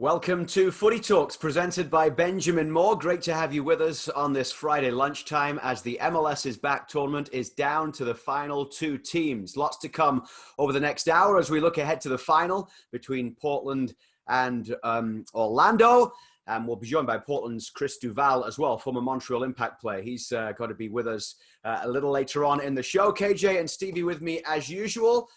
Welcome to Footy Talks, presented by Benjamin Moore. Great to have you with us on this Friday lunchtime as the MLS Is Back tournament is down to the final two teams. Lots to come over the next hour as we look ahead to the final between Portland and Orlando. We'll be joined by Portland's Chris Duvall as well, former Montreal Impact player. He's going to be with us a little later on in the show. KJ and Stevie with me as usual.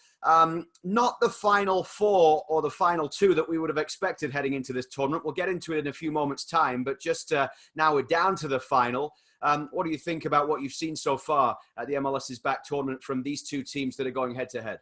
Not the final four or the final two that we would have expected heading into this tournament. We'll get into it in a few moments' time, but just now we're down to the final. What do you think about what you've seen so far at the MLS Is Back tournament from these two teams that are going head-to-head?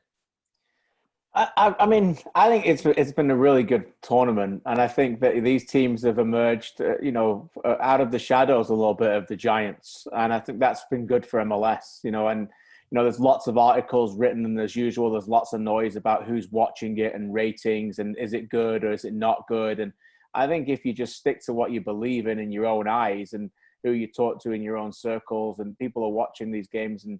I mean, I think it's been a really good tournament, and I think that these teams have emerged, out of the shadows a little bit of the Giants, and I think that's been good for MLS, and there's lots of articles written, and as usual, there's lots of noise about who's watching it and ratings and is it good or is it not good. And I think if you just stick to what you believe in your own eyes and who you talk to in your own circles, and people are watching these games and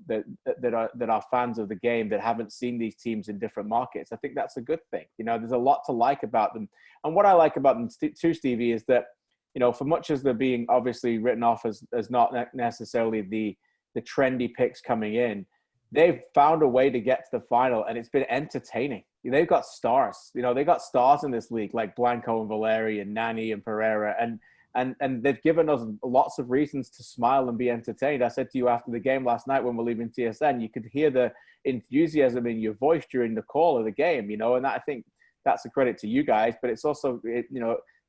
that are fans of the game that haven't seen these teams in different markets, I think that's a good thing. There's a lot to like about them. And what I like about them too, Stevie, is that, for much as they're being obviously written off as not necessarily the trendy picks coming in, they've found a way to get to the final, and it's been entertaining. They've got stars. They got stars in this league like Blanco and Valeri and Nani and Pereira, and they've given us lots of reasons to smile and be entertained. I said to you after the game last night when we're leaving TSN, you could hear the enthusiasm in your voice during the call of the game, and I think that's a credit to you guys, but it's also,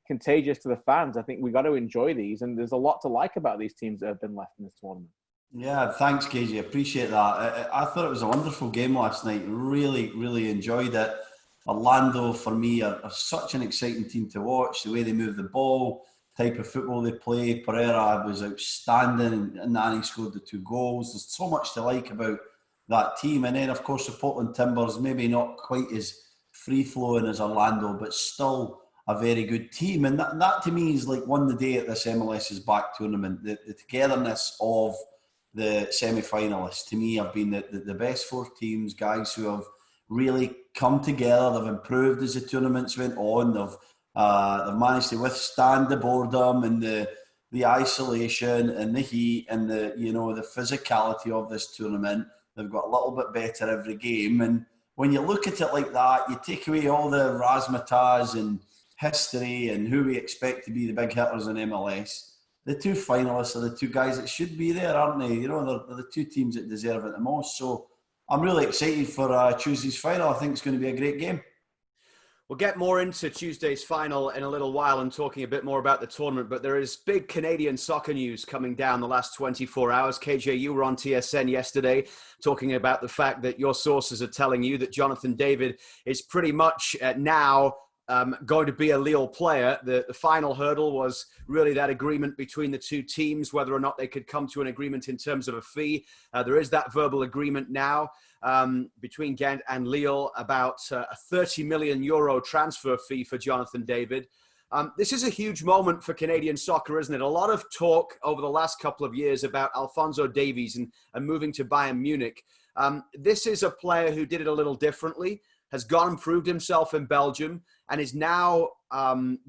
contagious to the fans. I think we got to enjoy these, and there's a lot to like about these teams that have been left in this tournament. Yeah, thanks, KJ. Appreciate that. I thought it was a wonderful game last night. Really, really enjoyed it. Orlando, for me, are such an exciting team to watch. The way they move the ball, type of football they play. Pereira was outstanding, and Nani scored the 2 goals. There's so much to like about that team. And then, of course, the Portland Timbers, maybe not quite as free-flowing as Orlando, but still a very good team. And that to me is like won the day at this MLS Is Back tournament. The togetherness of the semi-finalists, to me, have been the best 4 teams, guys who have really come together. They've improved as the tournaments went on. They've managed to withstand the boredom and the isolation and the heat and the physicality of this tournament. They've got a little bit better every game. And when you look at it like that, you take away all the razzmatazz and history and who we expect to be the big hitters in MLS. The 2 finalists are the 2 guys that should be there, aren't they? They're the 2 teams that deserve it the most. So I'm really excited for Tuesday's final. I think it's going to be a great game. We'll get more into Tuesday's final in a little while and talking a bit more about the tournament, but there is big Canadian soccer news coming down the last 24 hours. KJ, you were on TSN yesterday talking about the fact that your sources are telling you that Jonathan Davies is pretty much now going to be a Lille player. The final hurdle was really that agreement between the 2 teams, whether or not they could come to an agreement in terms of a fee. There is that verbal agreement now between Ghent and Lille about a 30 million euro transfer fee for Jonathan Davies. This is a huge moment for Canadian soccer, isn't it? A lot of talk over the last couple of years about Alphonso Davies and moving to Bayern Munich. This is a player who did it a little differently, has gone and proved himself in Belgium, and is now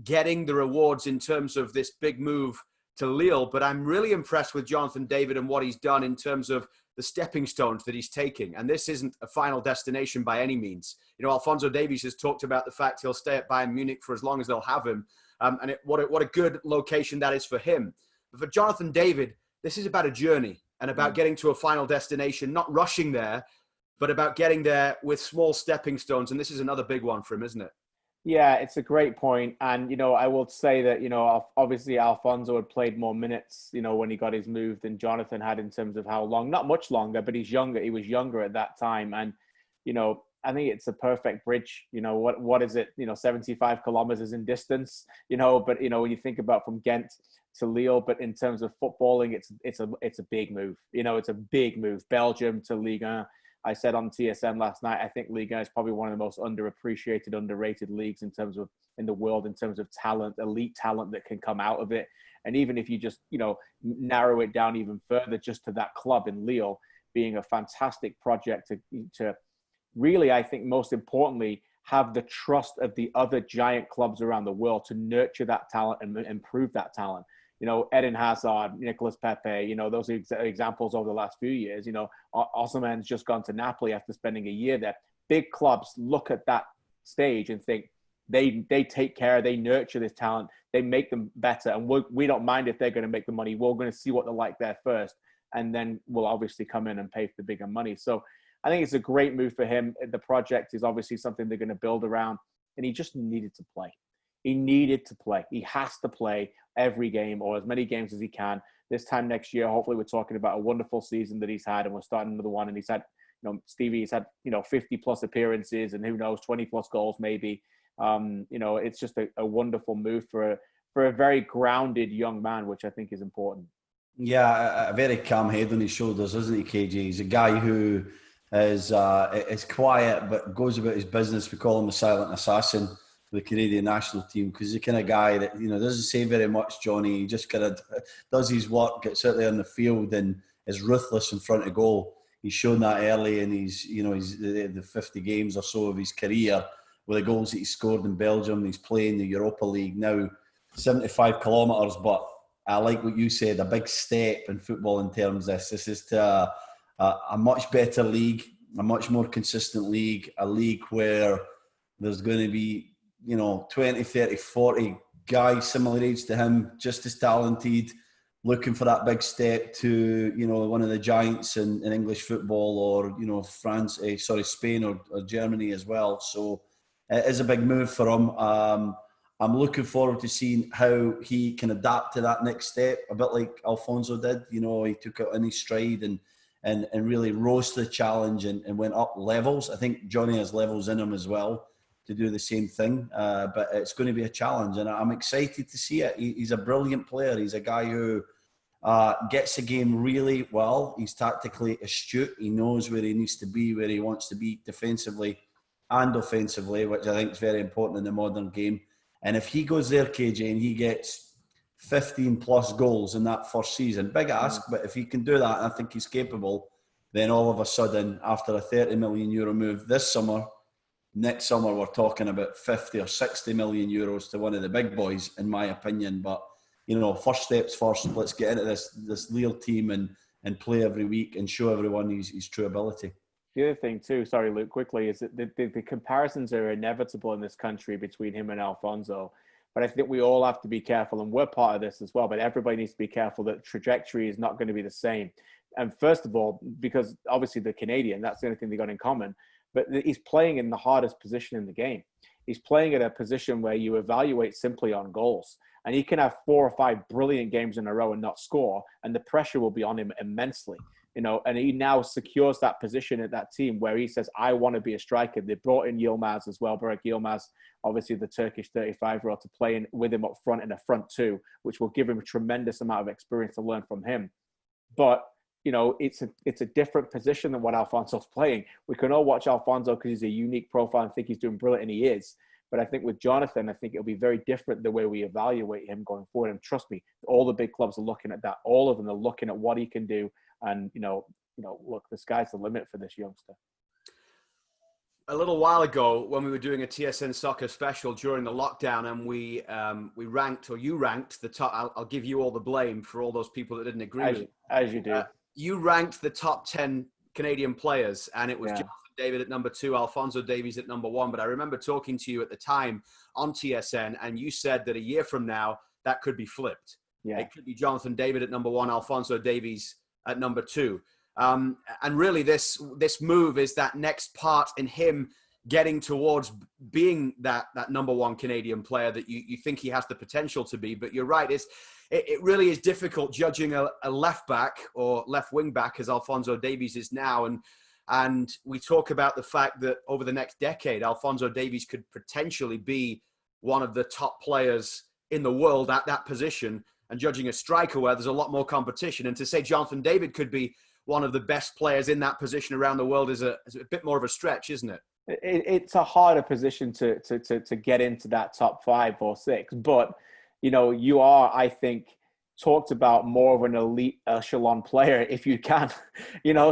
getting the rewards in terms of this big move to Lille. But I'm really impressed with Jonathan Davies and what he's done in terms of the stepping stones that he's taking. And this isn't a final destination by any means. Alphonso Davies has talked about the fact he'll stay at Bayern Munich for as long as they'll have him. What a good location that is for him. But for Jonathan Davies, this is about a journey and about getting to a final destination, not rushing there, but about getting there with small stepping stones. And this is another big one for him, isn't it? Yeah, it's a great point. And, I will say that, obviously Alphonso had played more minutes, when he got his move than Jonathan had in terms of how long, not much longer, but he's younger. He was younger at that time. And, I think it's a perfect bridge. What is it? 75 kilometers in distance, but, when you think about from Ghent to Lille, but in terms of footballing, it's a big move. It's a big move. Belgium to Ligue 1. I said on TSN last night, I think Liga is probably one of the most underappreciated, underrated leagues in the world in terms of talent, elite talent that can come out of it. And even if you just, narrow it down even further, just to that club in Lille being a fantastic project to really, I think most importantly, have the trust of the other giant clubs around the world to nurture that talent and improve that talent. You know, Eden Hazard, Nicolas Pepe, you know, those are examples over the last few years. You know, Osimhen's just gone to Napoli after spending a year there. Big clubs look at that stage and think they take care, they nurture this talent, they make them better. And we don't mind if they're going to make the money. We're going to see what they're like there first. And then we'll obviously come in and pay for the bigger money. So I think it's a great move for him. The project is obviously something they're going to build around. And he just needed to play. He needed to play. He has to play every game or as many games as he can. This time next year, hopefully we're talking about a wonderful season that he's had, and we're starting another one. And he's had, you know, Stevie's had, you know, 50 plus appearances and who knows, 20 plus goals maybe. You know, it's just a wonderful move for a very grounded young man, which I think is important. Yeah, a very calm head on his shoulders, isn't he, KJ? He's a guy who is quiet but goes about his business. We call him the silent assassin for the Canadian national team because he's the kind of guy that, you know, doesn't say very much, Johnny. He just kind of does his work, gets out there on the field and is ruthless in front of goal. He's shown that early in his, you know, the 50 games or so of his career with the goals that he scored in Belgium. He's playing the Europa League now, 75 kilometres, but I like what you said, a big step in football in terms of this. This is to a much better league, a much more consistent league, a league where there's going to be, you know, 20, 30, 40 guys similar age to him, just as talented, looking for that big step to, you know, one of the giants in English football, or, you know, Spain or Germany as well. So it is a big move for him. I'm looking forward to seeing how he can adapt to that next step, a bit like Alfonso did. You know, he took it in his stride and really rose to the challenge and went up levels. I think Johnny has levels in him as well to do the same thing, but it's going to be a challenge, and I'm excited to see it. He's a brilliant player. He's a guy who gets the game really well. He's tactically astute. He knows where he needs to be, where he wants to be defensively and offensively, which I think is very important in the modern game. And if he goes there, KJ, and he gets 15 plus goals in that first season, big ask, but if he can do that, I think he's capable, then all of a sudden, after a 30 million euro move this summer, next summer we're talking about 50 or 60 million euros to one of the big boys, in my opinion. But, you know, first steps first, let's get into this Lille team and play every week and show everyone his true ability. The other thing too, sorry Luke, quickly, is that the comparisons are inevitable in this country between him and Alfonso. But I think we all have to be careful, and we're part of this as well, but everybody needs to be careful that trajectory is not going to be the same. And first of all, because obviously the Canadian, that's the only thing they got in common, but he's playing in the hardest position in the game. He's playing at a position where you evaluate simply on goals. And he can have 4 or 5 brilliant games in a row and not score, and the pressure will be on him immensely. You know, and he now secures that position at that team where he says, I want to be a striker. They brought in Yilmaz as well, Burak Yilmaz, obviously the Turkish 35-year-old, to play with him up front in a front two, which will give him a tremendous amount of experience to learn from him. But, you know, it's a different position than what Alfonso's playing. We can all watch Alfonso because he's a unique profile and think he's doing brilliant, and he is. But I think with Jonathan, I think it'll be very different the way we evaluate him going forward. And trust me, all the big clubs are looking at that. All of them are looking at what he can do. And, you know, look, the sky's the limit for this youngster. A little while ago, when we were doing a TSN soccer special during the lockdown, and we ranked, or you ranked the top, I'll give you all the blame for all those people that didn't agree with it. As you do. You ranked the top 10 Canadian players, and it was Jonathan David at number 2, Alfonso Davies at number 1. But I remember talking to you at the time on TSN, and you said that a year from now, that could be flipped. Yeah. It could be Jonathan David at number 1, Alfonso Davies at number 2. And really this move is that next part in him getting towards being that number 1 Canadian player that you think he has the potential to be. But you're right, it really is difficult judging a left back or left wing back as Alfonso Davies is now. And we talk about the fact that over the next decade, Alfonso Davies could potentially be one of the top players in the world at that position, and judging a striker where there's a lot more competition. And to say Jonathan David could be one of the best players in that position around the world is a bit more of a stretch, isn't it? It's a harder position to get into that top 5 or 6. But, you know, you are, I think, talked about more of an elite echelon player if you can,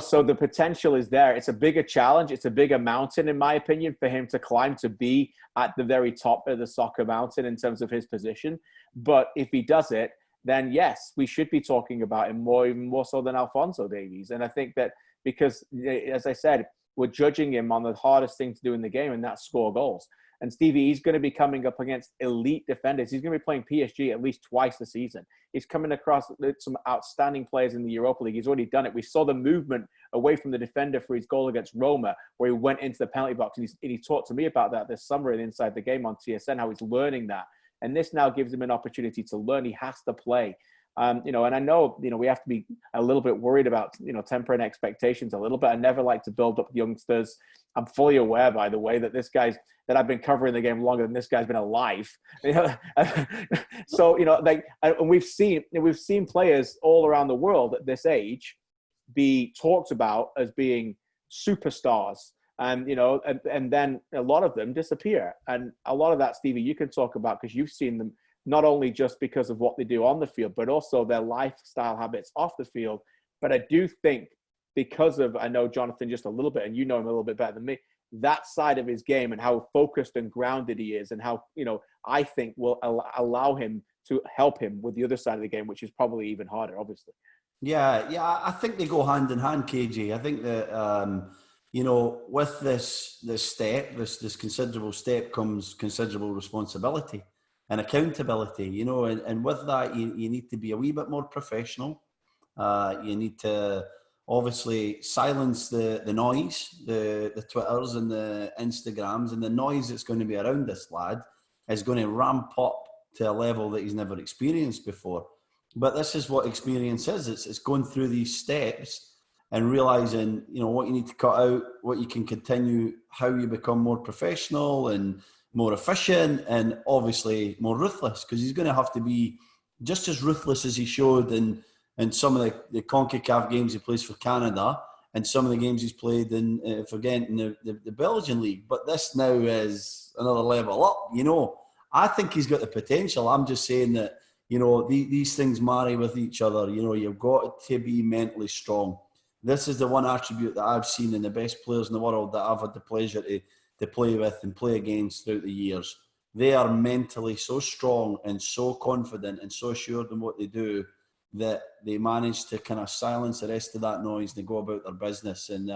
so the potential is there. It's a bigger challenge. It's a bigger mountain, in my opinion, for him to climb, to be at the very top of the soccer mountain in terms of his position. But if he does it, then yes, we should be talking about him even more so than Alphonso Davies. And I think that because, as I said, we're judging him on the hardest thing to do in the game, and that's score goals. And Stevie, he's going to be coming up against elite defenders. He's going to be playing PSG at least twice a season. He's coming across some outstanding players in the Europa League. He's already done it. We saw the movement away from the defender for his goal against Roma, where he went into the penalty box. And he talked to me about that this summer and Inside the Game on TSN, how he's learning that. And this now gives him an opportunity to learn. He has to play. And I know, we have to be a little bit worried about, tempering expectations a little bit. I never like to build up youngsters. I'm fully aware, by the way, that that I've been covering the game longer than this guy's been alive. So, and we've seen players all around the world at this age be talked about as being superstars. And, and then a lot of them disappear. And a lot of that, Stevie, you can talk about because you've seen them not only just because of what they do on the field, but also their lifestyle habits off the field. But I do think I know Jonathan just a little bit, and you know him a little bit better than me, that side of his game and how focused and grounded he is, and how, I think will allow him to help him with the other side of the game, which is probably even harder, obviously. Yeah, I think they go hand in hand, KJ. I think that, with this step, this considerable step comes considerable responsibility and accountability, and with that, you need to be a wee bit more professional. You need to obviously silence the noise, the Twitters and the Instagrams, and the noise that's going to be around this lad is going to ramp up to a level that he's never experienced before. But this is what experience is. It's going through these steps and realising, what you need to cut out, what you can continue, how you become more professional and more efficient and obviously more ruthless, because he's going to have to be just as ruthless as he showed in some of the CONCACAF games he plays for Canada and some of the games he's played in the Belgian league. But this now is another level up, I think he's got the potential. I'm just saying that, these things marry with each other. You've got to be mentally strong. This is the one attribute that I've seen in the best players in the world that I've had the pleasure to play with and play against throughout the years. They are mentally so strong and so confident and so assured in what they do that they manage to kind of silence the rest of that noise. They go about their business, and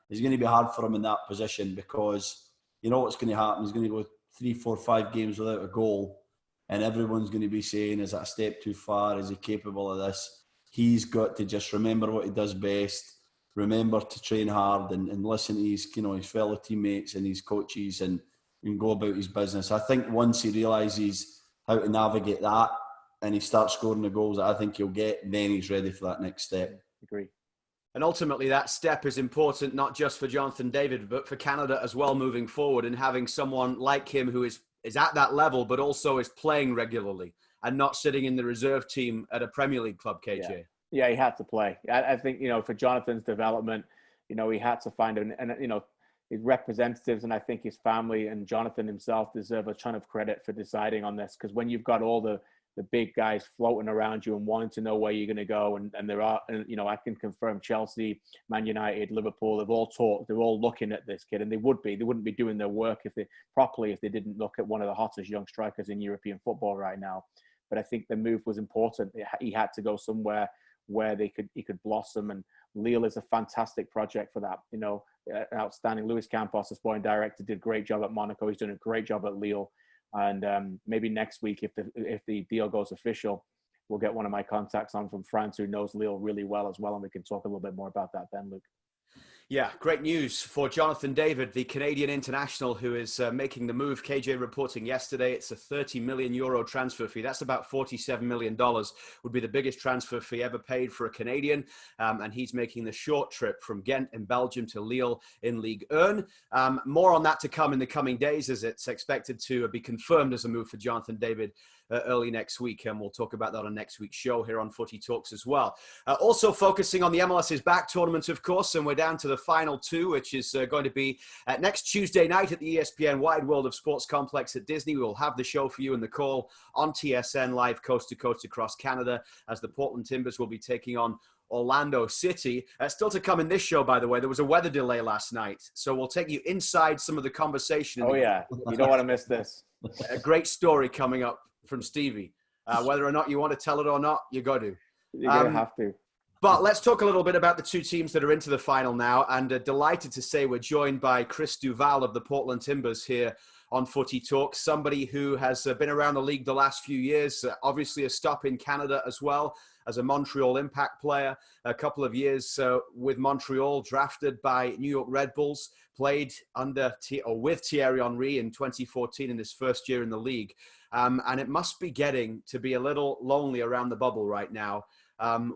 it's going to be hard for him in that position, because what's going to happen. He's going to go 3, 4, 5 games without a goal, and everyone's going to be saying, is that a step too far? Is he capable of this? He's got to just remember what he does best, remember to train hard and listen to his fellow teammates and his coaches and go about his business. I think once he realises how to navigate that, and he starts scoring the goals that I think he'll get, then he's ready for that next step. Agree. And ultimately, that step is important, not just for Jonathan David, but for Canada as well moving forward, and having someone like him who is at that level, but also is playing regularly and not sitting in the reserve team at a Premier League club, KJ. Yeah, he had to play. I think, for Jonathan's development, he had to find his representatives, and I think his family and Jonathan himself deserve a ton of credit for deciding on this, because when you've got all the big guys floating around you and wanting to know where you're going to go. And there are, I can confirm Chelsea, Man United, Liverpool, they've all talked, they're all looking at this kid, and they wouldn't be doing their work if they didn't look at one of the hottest young strikers in European football right now. But I think the move was important. He had to go somewhere where he could blossom, and Lille is a fantastic project for that. Outstanding. Luis Campos, the sporting director, did a great job at Monaco. He's doing a great job at Lille. And maybe next week, if the deal goes official, we'll get one of my contacts on from France who knows Lille really well as well, and we can talk a little bit more about that then, Luke. Yeah, great news for Jonathan David, the Canadian international who is making the move. KJ reporting yesterday, it's a €30 million transfer fee. That's about $47 million, would be the biggest transfer fee ever paid for a Canadian. And he's making the short trip from Ghent in Belgium to Lille in Ligue 1. More on that to come in the coming days, as it's expected to be confirmed as a move for Jonathan David early next week, and we'll talk about that on next week's show here on Footy Talks as well. Also focusing on the MLS Is Back tournament, of course, and we're down to the final two, which is going to be next Tuesday night at the ESPN Wide World of Sports Complex at Disney. We will have the show for you and the call on TSN live coast to coast across Canada as the Portland Timbers will be taking on Orlando City. Still to come in this show, by the way, there was a weather delay last night, so we'll take you inside some of the conversation. Oh, yeah. You don't want to miss this. A great story coming up from Stevie. Whether or not you want to tell it or not, you got to. You're going to have to. But let's talk a little bit about the two teams that are into the final now. And delighted to say we're joined by Chris Duvall of the Portland Timbers here on Footy Talk, somebody who has been around the league the last few years, obviously a stop in Canada as well as a Montreal Impact player, a couple of years with Montreal, drafted by New York Red Bulls, played with Theirry Henry in 2014 in his first year in the league. And it must be getting to be a little lonely around the bubble right now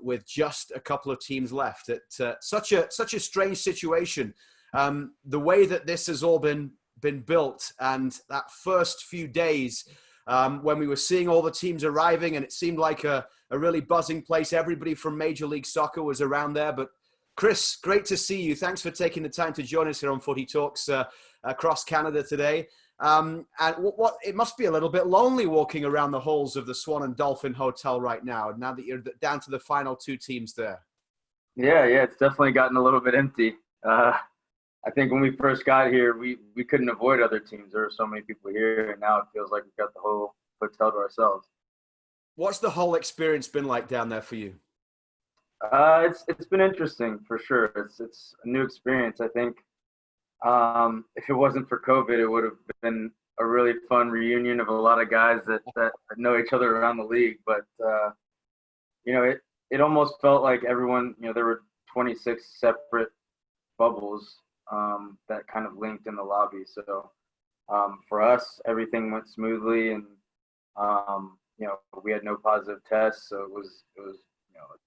with just a couple of teams left. It's such a strange situation. The way that this has all been built and that first few days when we were seeing all the teams arriving and it seemed like a really buzzing place. Everybody from Major League Soccer was around there. But Chris, great to see you. Thanks for taking the time to join us here on Footy Talks across Canada today. And what it must be a little bit lonely walking around the halls of the Swan and Dolphin Hotel right now that you're down to the final two teams there. Yeah, it's definitely gotten a little bit empty. I think when we first got here, we couldn't avoid other teams. There were so many people here, and now it feels like we've got the whole hotel to ourselves. What's the whole experience been like down there for you? It's been interesting for sure. It's a new experience. I think if it wasn't for COVID, it would have been a really fun reunion of a lot of guys that know each other around the league. But it almost felt like everyone. There were 26 separate bubbles that kind of linked in the lobby. So for us, everything went smoothly, and we had no positive tests, so it was a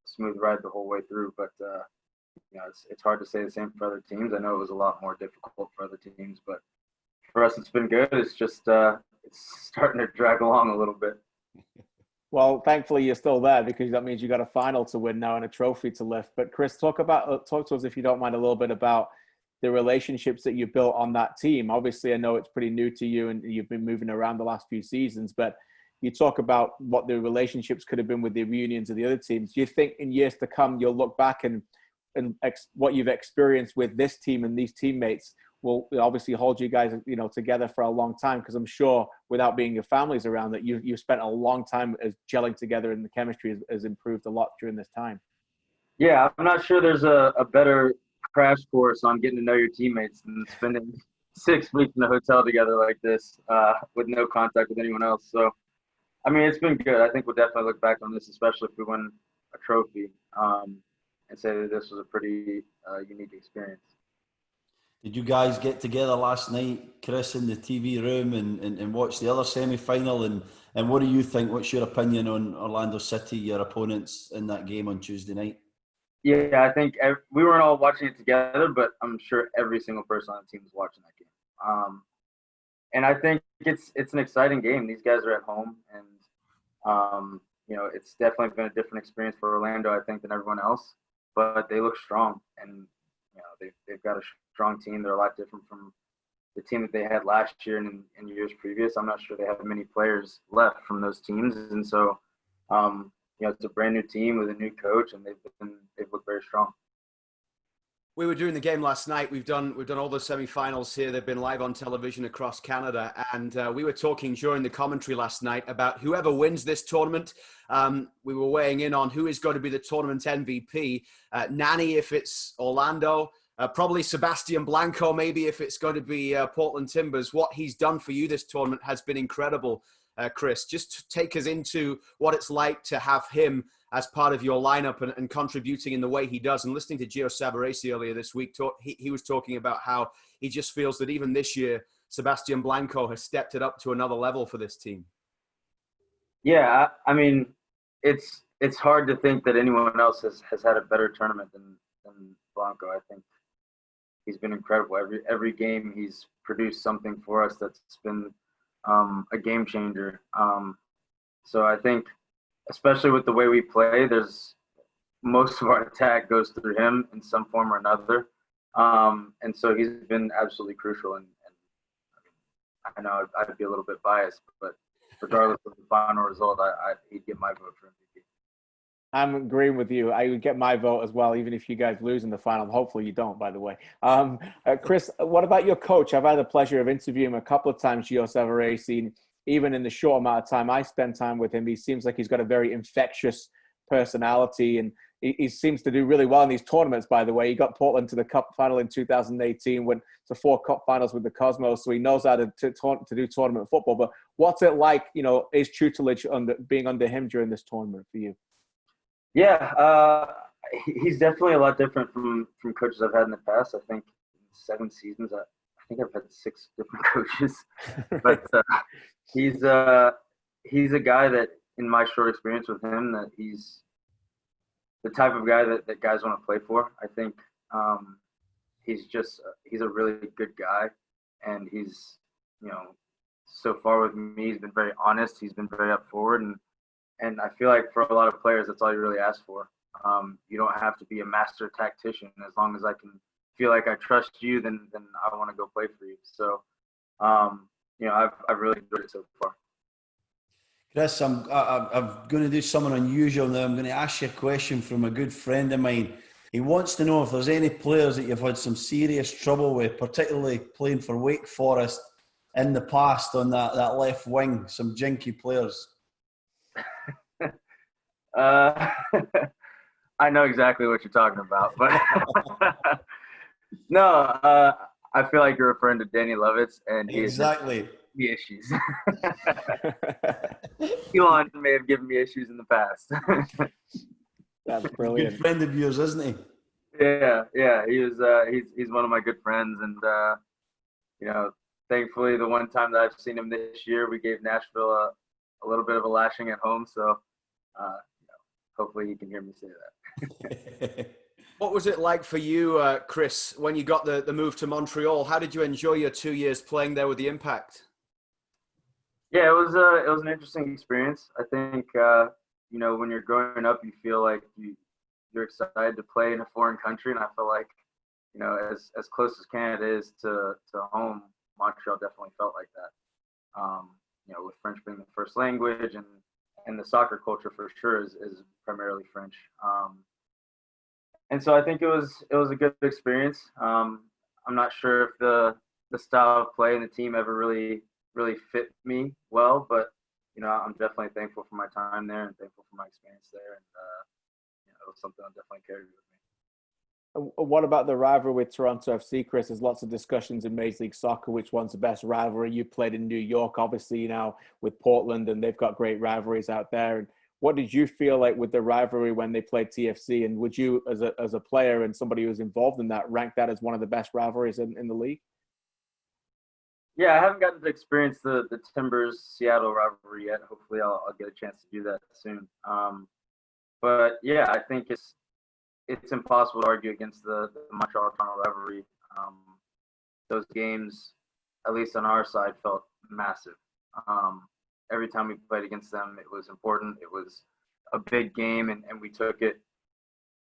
smooth ride the whole way through. But it's hard to say the same for other teams. I know it was a lot more difficult for other teams, but for us, it's been good. It's just it's starting to drag along a little bit. Well, thankfully you're still there because that means you got a final to win now and a trophy to lift. But Chris, talk to us, if you don't mind, a little bit about the relationships that you built on that team. Obviously, I know it's pretty new to you and you've been moving around the last few seasons, but you talk about what the relationships could have been with the reunions of the other teams. Do you think in years to come, you'll look back and what you've experienced with this team and these teammates will obviously hold you guys, together for a long time? Because I'm sure without being your families around that, you've spent a long time as gelling together and the chemistry has improved a lot during this time. Yeah, I'm not sure there's a better crash course on getting to know your teammates than spending 6 weeks in a hotel together like this with no contact with anyone else. So, I mean, it's been good. I think we'll definitely look back on this, especially if we win a trophy, and say that this was a pretty unique experience. Did you guys get together last night, Chris, in the TV room and watch the other semi-final? And what do you think? What's your opinion on Orlando City, your opponents in that game on Tuesday night? Yeah, I think we weren't all watching it together, but I'm sure every single person on the team was watching that game. And I think it's an exciting game. These guys are at home, and it's definitely been a different experience for Orlando, I think, than everyone else. But they look strong, and they've got a strong team. They're a lot different from the team that they had last year and in years previous. I'm not sure they have many players left from those teams, and so it's a brand new team with a new coach, and they've looked very strong. We were doing the game last night. We've done all the semi-finals here. They've been live on television across Canada, and we were talking during the commentary last night about whoever wins this tournament. We were weighing in on who is going to be the tournament MVP. Nani if it's Orlando, probably Sebastian Blanco maybe if it's going to be Portland Timbers. What he's done for you this tournament has been incredible. Chris, just take us into what it's like to have him as part of your lineup and contributing in the way he does. And listening to Gio Savarese earlier this week, he was talking about how he just feels that even this year, Sebastian Blanco has stepped it up to another level for this team. Yeah, I mean, it's hard to think that anyone else has had a better tournament than Blanco. I think he's been incredible. Every game he's produced something for us that's been a game changer. So I think, especially with the way we play, there's most of our attack goes through him in some form or another. And so he's been absolutely crucial. And I know I'd be a little bit biased, but regardless of the final result, he'd get my vote for MVP. I'm agreeing with you. I would get my vote as well, even if you guys lose in the final. Hopefully you don't, by the way. Chris, what about your coach? I've had the pleasure of interviewing him a couple of times, Gio Savarese. Even in the short amount of time I spend time with him, he seems like he's got a very infectious personality, and he seems to do really well in these tournaments, by the way. He got Portland to the Cup final in 2018, went to 4 Cup finals with the Cosmos, so he knows how to do tournament football. But what's it like, his tutelage being under him during this tournament for you? Yeah, he's definitely a lot different from coaches I've had in the past. I think 7 seasons, I think I've had 6 different coaches. But he's a guy that, in my short experience with him, that he's the type of guy that guys want to play for. I think he's a really good guy, and he's, so far with me, he's been very honest. He's been very up forward, and I feel like for a lot of players, that's all you really ask for. You don't have to be a master tactician. As long as I can feel like I trust you, then I want to go play for you. So, I've really enjoyed it so far. Chris, I'm going to do something unusual now. I'm going to ask you a question from a good friend of mine. He wants to know if there's any players that you've had some serious trouble with, particularly playing for Wake Forest in the past on that left wing, some jinky players. I know exactly what you're talking about, but no, I feel like you're referring to Danny Lovitz, and exactly the issues. Elon may have given me issues in the past. That's brilliant. Good friend of yours, isn't he? Yeah. He was. He's one of my good friends, and thankfully, the one time that I've seen him this year, we gave Nashville a little bit of a lashing at home. So, hopefully, he can hear me say that. What was it like for you, Chris, when you got the move to Montreal? How did you enjoy your 2 years playing there with the Impact? Yeah, it was an interesting experience. I think when you're growing up, you feel like you're excited to play in a foreign country, and I feel like as close as Canada is to home, Montreal definitely felt like that. With French being the first language, and the soccer culture for sure is primarily French. And so I think it was a good experience. I'm not sure if the style of play and the team ever really fit me well, but I'm definitely thankful for my time there and thankful for my experience there, and it was something I definitely carried with me. What about the rivalry with Toronto FC, Chris? There's lots of discussions in Major League Soccer, which one's the best rivalry. You played in New York, obviously, now with Portland, and they've got great rivalries out there. And what did you feel like with the rivalry when they played TFC? And would you, as a player and somebody who was involved in that, rank that as one of the best rivalries in the league? Yeah, I haven't gotten to experience the Timbers-Seattle rivalry yet. Hopefully I'll get a chance to do that soon. But yeah, I think it's impossible to argue against the Montreal-Toronto rivalry. Those games, at least on our side, felt massive. Every time we played against them, it was important. It was a big game, and we took it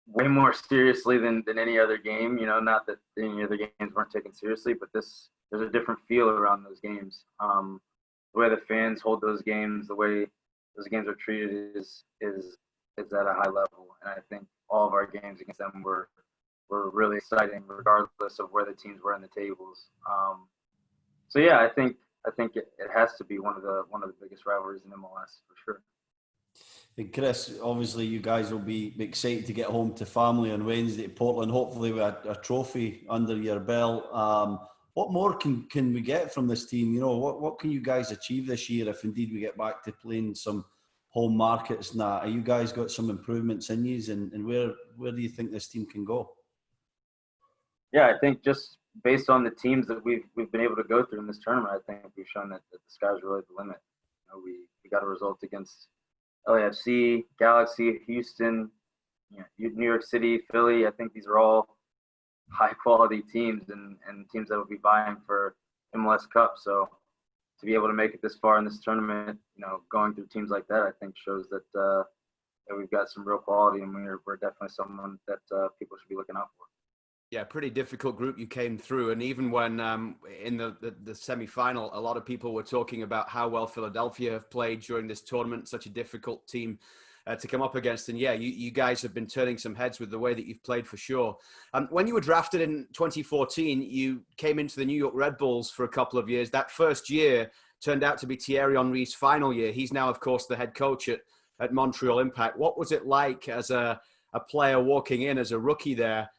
way more seriously than any other game. Not that any other games weren't taken seriously, but there's a different feel around those games. The way the fans hold those games, the way those games are treated is at a high level. And I think all of our games against them were really exciting, regardless of where the teams were in the tables. So yeah, I think it has to be one of the biggest rivalries in MLS for sure. And Chris, obviously you guys will be excited to get home to family on Wednesday to Portland, hopefully with a trophy under your belt. What more can we get from this team? What can you guys achieve this year if indeed we get back to playing some home markets and that? Have you guys got some improvements in you, and where do you think this team can go? Yeah, I think just based on the teams that we've been able to go through in this tournament, I think we've shown that the sky's really the limit. We got a result against LAFC, Galaxy, Houston, New York City, Philly. I think these are all high-quality teams and teams that will be vying for MLS Cup. So to be able to make it this far in this tournament, going through teams like that, I think shows that we've got some real quality, and we're definitely someone that people should be looking out for. Yeah, pretty difficult group you came through. And even when in the semi-final, a lot of people were talking about how well Philadelphia have played during this tournament, such a difficult team to come up against. And yeah, you guys have been turning some heads with the way that you've played for sure. When you were drafted in 2014, you came into the New York Red Bulls for a couple of years. That first year turned out to be Theirry Henry's final year. He's now, of course, the head coach at Montreal Impact. What was it like as a player walking in as a rookie there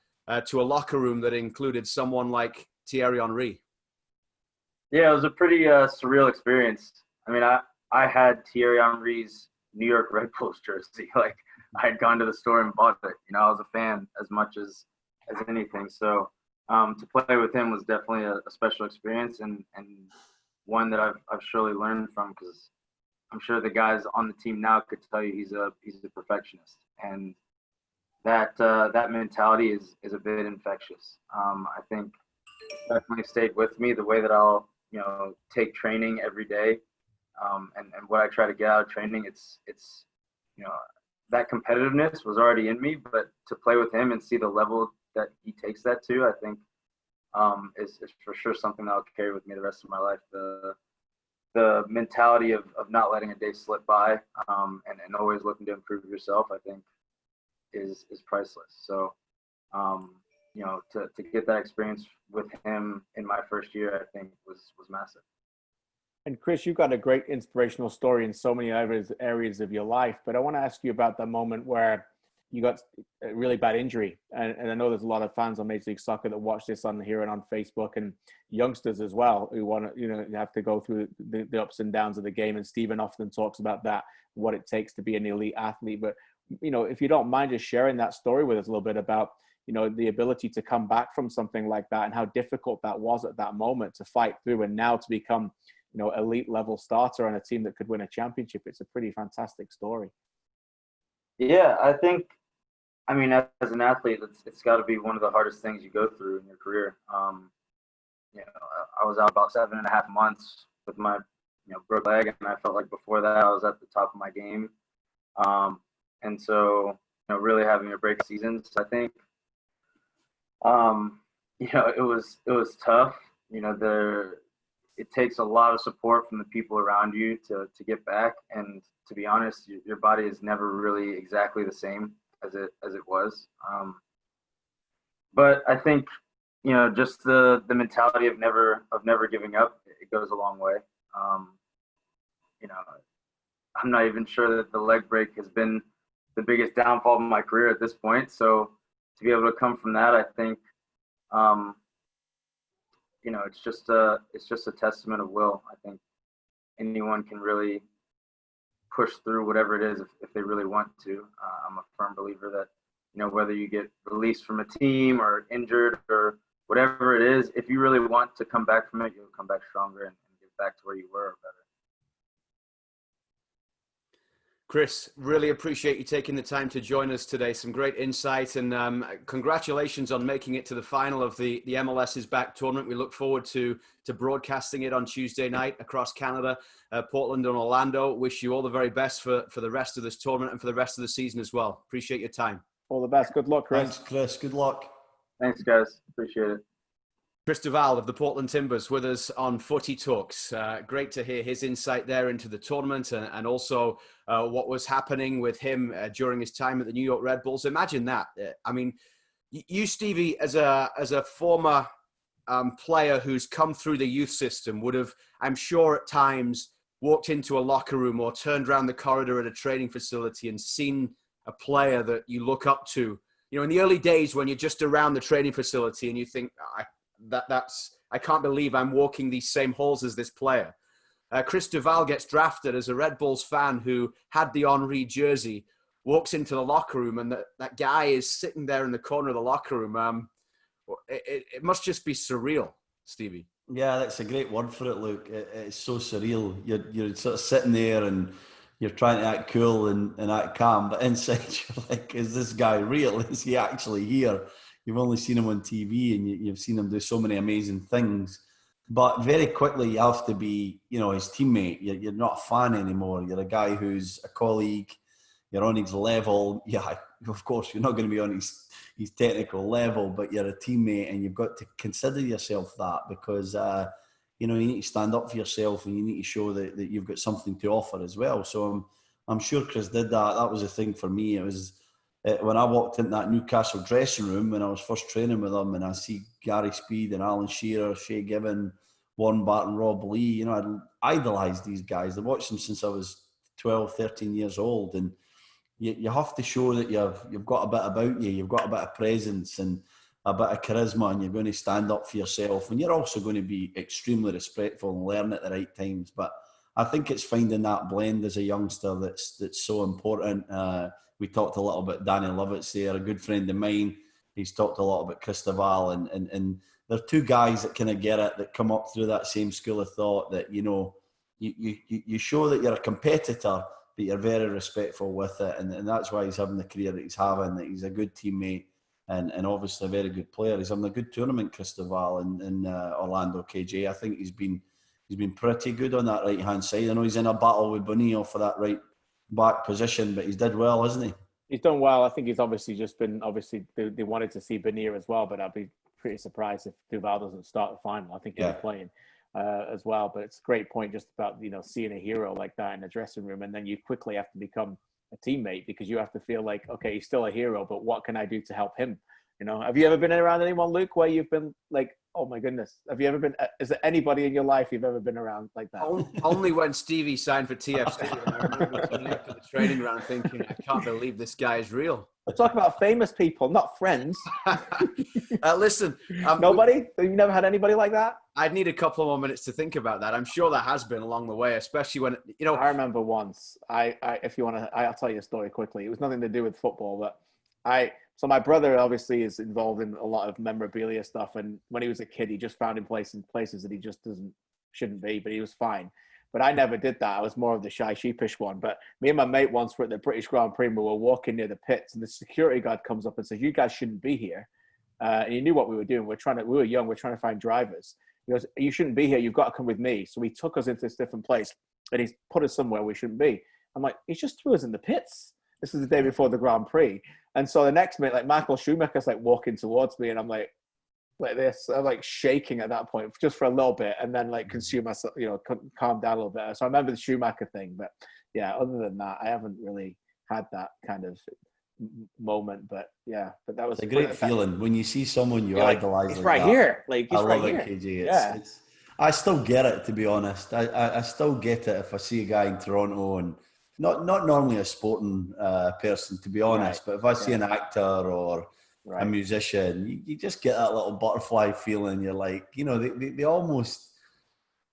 to a locker room that included someone like Theirry Henry? Yeah, it was a pretty surreal experience. I mean, I had Theirry Henry's New York Red Bulls jersey. Like, I had gone to the store and bought it. You know, I was a fan as much as anything. So to play with him was definitely a special experience and one that I've surely learned from, because I'm sure the guys on the team now could tell you he's a perfectionist, and that mentality is a bit infectious. I think it definitely stayed with me, the way that I'll take training every day, and what I try to get out of training. It's that competitiveness was already in me, but to play with him and see the level that he takes that to, I think is for sure something that I'll carry with me the rest of my life. The mentality of not letting a day slip by, and always looking to improve yourself, I think is priceless. So, to get that experience with him in my first year, I think was massive. And Chris, you've got a great inspirational story in so many areas of your life, but I want to ask you about the moment where you got a really bad injury. And I know there's a lot of fans on Major League Soccer that watch this on here and on Facebook, and youngsters as well who want to, have to go through the ups and downs of the game. And Stephen often talks about that, what it takes to be an elite athlete. But, if you don't mind just sharing that story with us a little bit about, the ability to come back from something like that and how difficult that was at that moment to fight through, and now to become, elite level starter on a team that could win a championship. It's a pretty fantastic story. Yeah, I think, as an athlete, it's got to be one of the hardest things you go through in your career. I was out about 7.5 months with my, broke leg, and I felt like before that I was at the top of my game. And so, really having a break season. So I think, it was tough. It takes a lot of support from the people around you to get back. And to be honest, your body is never really exactly the same as it was. But I think, just the mentality of never giving up, it goes a long way. I'm not even sure that the leg break has been the biggest downfall of my career at this point. So to be able to come from that, I think, it's just a testament of will. I think anyone can really push through whatever it is if they really want to. I'm a firm believer that, whether you get released from a team or injured or whatever it is, if you really want to come back from it, you'll come back stronger and get back to where you were or better. Chris, really appreciate you taking the time to join us today. Some great insight, and congratulations on making it to the final of the MLS Is Back tournament. We look forward to broadcasting it on Tuesday night across Canada, Portland and Orlando. Wish you all the very best for the rest of this tournament and for the rest of the season as well. Appreciate your time. All the best. Good luck, Chris. Thanks, Chris. Good luck. Thanks, guys. Appreciate it. Chris Duvall of the Portland Timbers with us on Footy Talks. Great to hear his insight there into the tournament and also what was happening with him during his time at the New York Red Bulls. Imagine that. You, Stevie, as a former player who's come through the youth system, would have, I'm sure at times, walked into a locker room or turned around the corridor at a training facility and seen a player that you look up to. In the early days when you're just around the training facility and you think, I can't believe I'm walking these same halls as this player. Chris Duvall gets drafted as a Red Bulls fan who had the Henry jersey, walks into the locker room, and that guy is sitting there in the corner of the locker room. It must just be surreal, Stevie. Yeah, that's a great word for it, Luke. It's so surreal. You're sort of sitting there and you're trying to act cool and act calm, but inside you're like, is this guy real? Is he actually here? You've only seen him on TV and you've seen him do so many amazing things. But very quickly you have to be, his teammate. You're not a fan anymore. You're a guy who's a colleague. You're on his level. Yeah, of course, you're not going to be on his technical level, but you're a teammate, and you've got to consider yourself that, because you need to stand up for yourself, and you need to show that you've got something to offer as well. So I'm sure Chris did that. That was the thing for me. It was when I walked into that Newcastle dressing room when I was first training with them, and I see Gary Speed and Alan Shearer, Shea Given, Warren Barton, Rob Lee. I'd idolised these guys. I've watched them since I was 12, 13 years old, and you have to show that you've got a bit about you, you've got a bit of presence and a bit of charisma, and you're going to stand up for yourself, and you're also going to be extremely respectful and learn at the right times. But I think it's finding that blend as a youngster that's so important. We talked a little bit, Danny Lovett's there, a good friend of mine. He's talked a lot about Chris Duvall, and they're two guys that kind of get it, that come up through that same school of thought, that, you show that you're a competitor, but you're very respectful with it. And that's why he's having the career that he's having, that he's a good teammate and obviously a very good player. He's having a good tournament, Chris Duvall, in Orlando, KJ. I think he's been pretty good on that right-hand side. I know he's in a battle with Bonillo for that right back position, but he's did well, hasn't he? He's done well. I think he's obviously just been, they wanted to see Bonillo as well, but I'd be pretty surprised if Duvall doesn't start the final. I think he'll be playing as well. But it's a great point just about, seeing a hero like that in the dressing room, and then you quickly have to become a teammate, because you have to feel like, okay, he's still a hero, but what can I do to help him? Have you ever been around anyone, Luke, where you've been like, oh my goodness, have you ever been, is there anybody in your life you've ever been around like that? Only when Stevie signed for TFC, and I remember turning up to the training ground thinking, I can't believe this guy is real. I'm talking about famous people, not friends. Listen, nobody? You've never had anybody like that? I'd need a couple more minutes to think about that. I'm sure there has been along the way, especially when, I remember once, if you want to, I'll tell you a story quickly. It was nothing to do with football, but so my brother obviously is involved in a lot of memorabilia stuff. And when he was a kid, he just found him places that he just shouldn't be, but he was fine. But I never did that. I was more of the shy, sheepish one. But me and my mate once were at the British Grand Prix, and we were walking near the pits, and the security guard comes up and says, "You guys shouldn't be here." And he knew what we were doing. We were young. We're trying to find drivers. He goes, "You shouldn't be here. You've got to come with me." So he took us into this different place, and he's put us somewhere we shouldn't be. I'm like, he just threw us in the pits. This is the day before the Grand Prix. And so the next minute, like Michael Schumacher's like walking towards me, and I'm like this. I'm like shaking at that point just for a little bit, and then like consume myself, calm down a little bit. So I remember the Schumacher thing, but yeah, other than that, I haven't really had that kind of moment. But yeah, but that was a great feeling when you see someone you idolize. He's right here. Like he's right here. KJ. I still get it, to be honest. I still get it if I see a guy in Toronto, and not normally a sporting person, to be honest, but if I see an actor or a musician, you just get that little butterfly feeling. You're like, they almost,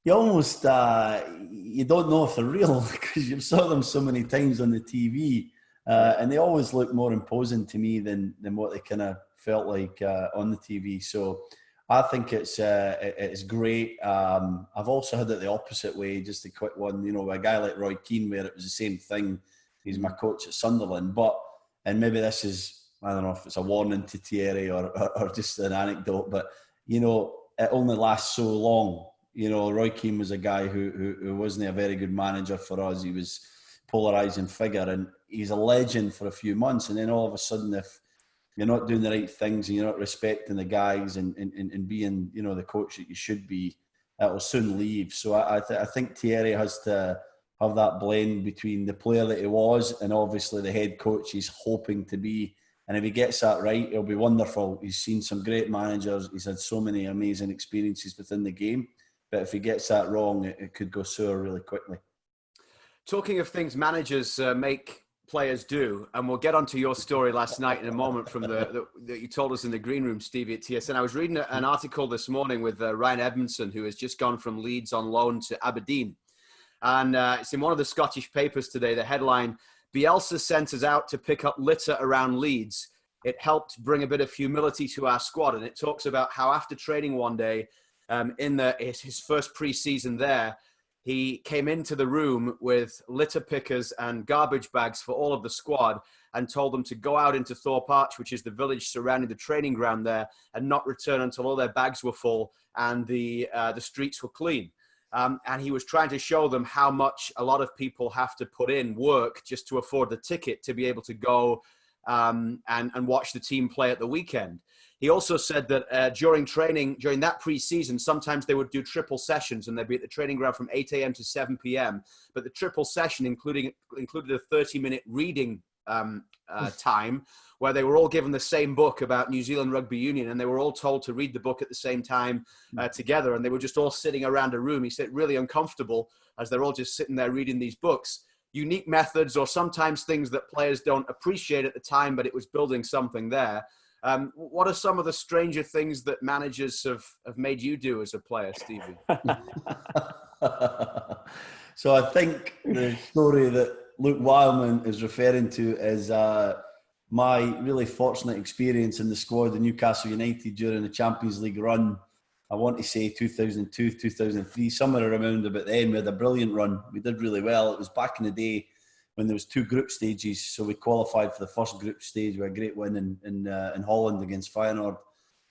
you don't know if they're real because you've saw them so many times on the TV, and they always look more imposing to me than what they kind of felt like on the TV. So I think it's great. I've also had it the opposite way, just a quick one, with a guy like Roy Keane, where it was the same thing. He's my coach at Sunderland, and maybe this is, I don't know if it's a warning to Theirry or just an anecdote, but, it only lasts so long. Roy Keane was a guy who wasn't a very good manager for us. He was a polarising figure, and he's a legend for a few months. And then all of a sudden, if you're not doing the right things and you're not respecting the guys and being, the coach that you should be, it will soon leave. So I think Theirry has to have that blend between the player that he was and obviously the head coach he's hoping to be. And if he gets that right, it'll be wonderful. He's seen some great managers. He's had so many amazing experiences within the game. But if he gets that wrong, it could go sour really quickly. Talking of things managers make players do, and we'll get onto your story last night in a moment from that you told us in the green room, Stevie, at TSN. I was reading an article this morning with Ryan Edmondson, who has just gone from Leeds on loan to Aberdeen. And it's in one of the Scottish papers today, the headline, "Bielsa sent us out to pick up litter around Leeds. It helped bring a bit of humility to our squad." And it talks about how after training one day, in his first pre-season there, he came into the room with litter pickers and garbage bags for all of the squad and told them to go out into Thorpe Arch, which is the village surrounding the training ground there, and not return until all their bags were full and the streets were clean. And he was trying to show them how much a lot of people have to put in work just to afford the ticket to be able to go and watch the team play at the weekend. He also said that during training, during that pre-season, sometimes they would do triple sessions and they'd be at the training ground from 8 a.m. to 7 p.m. But the triple session included a 30-minute reading time where they were all given the same book about New Zealand Rugby Union, and they were all told to read the book at the same time together, and they were just all sitting around a room. He said really uncomfortable as they're all just sitting there reading these books. Unique methods, or sometimes things that players don't appreciate at the time, but it was building something there. What are some of the stranger things that managers have made you do as a player, Stevie? So I think the story that Luke Wildman is referring to is my really fortunate experience in the squad of Newcastle United during the Champions League run. I want to say 2002, 2003, somewhere around about then. We had a brilliant run. We did really well. It was back in the day when there was 2 group stages. So we qualified for the first group stage with a great win in Holland against Feyenoord.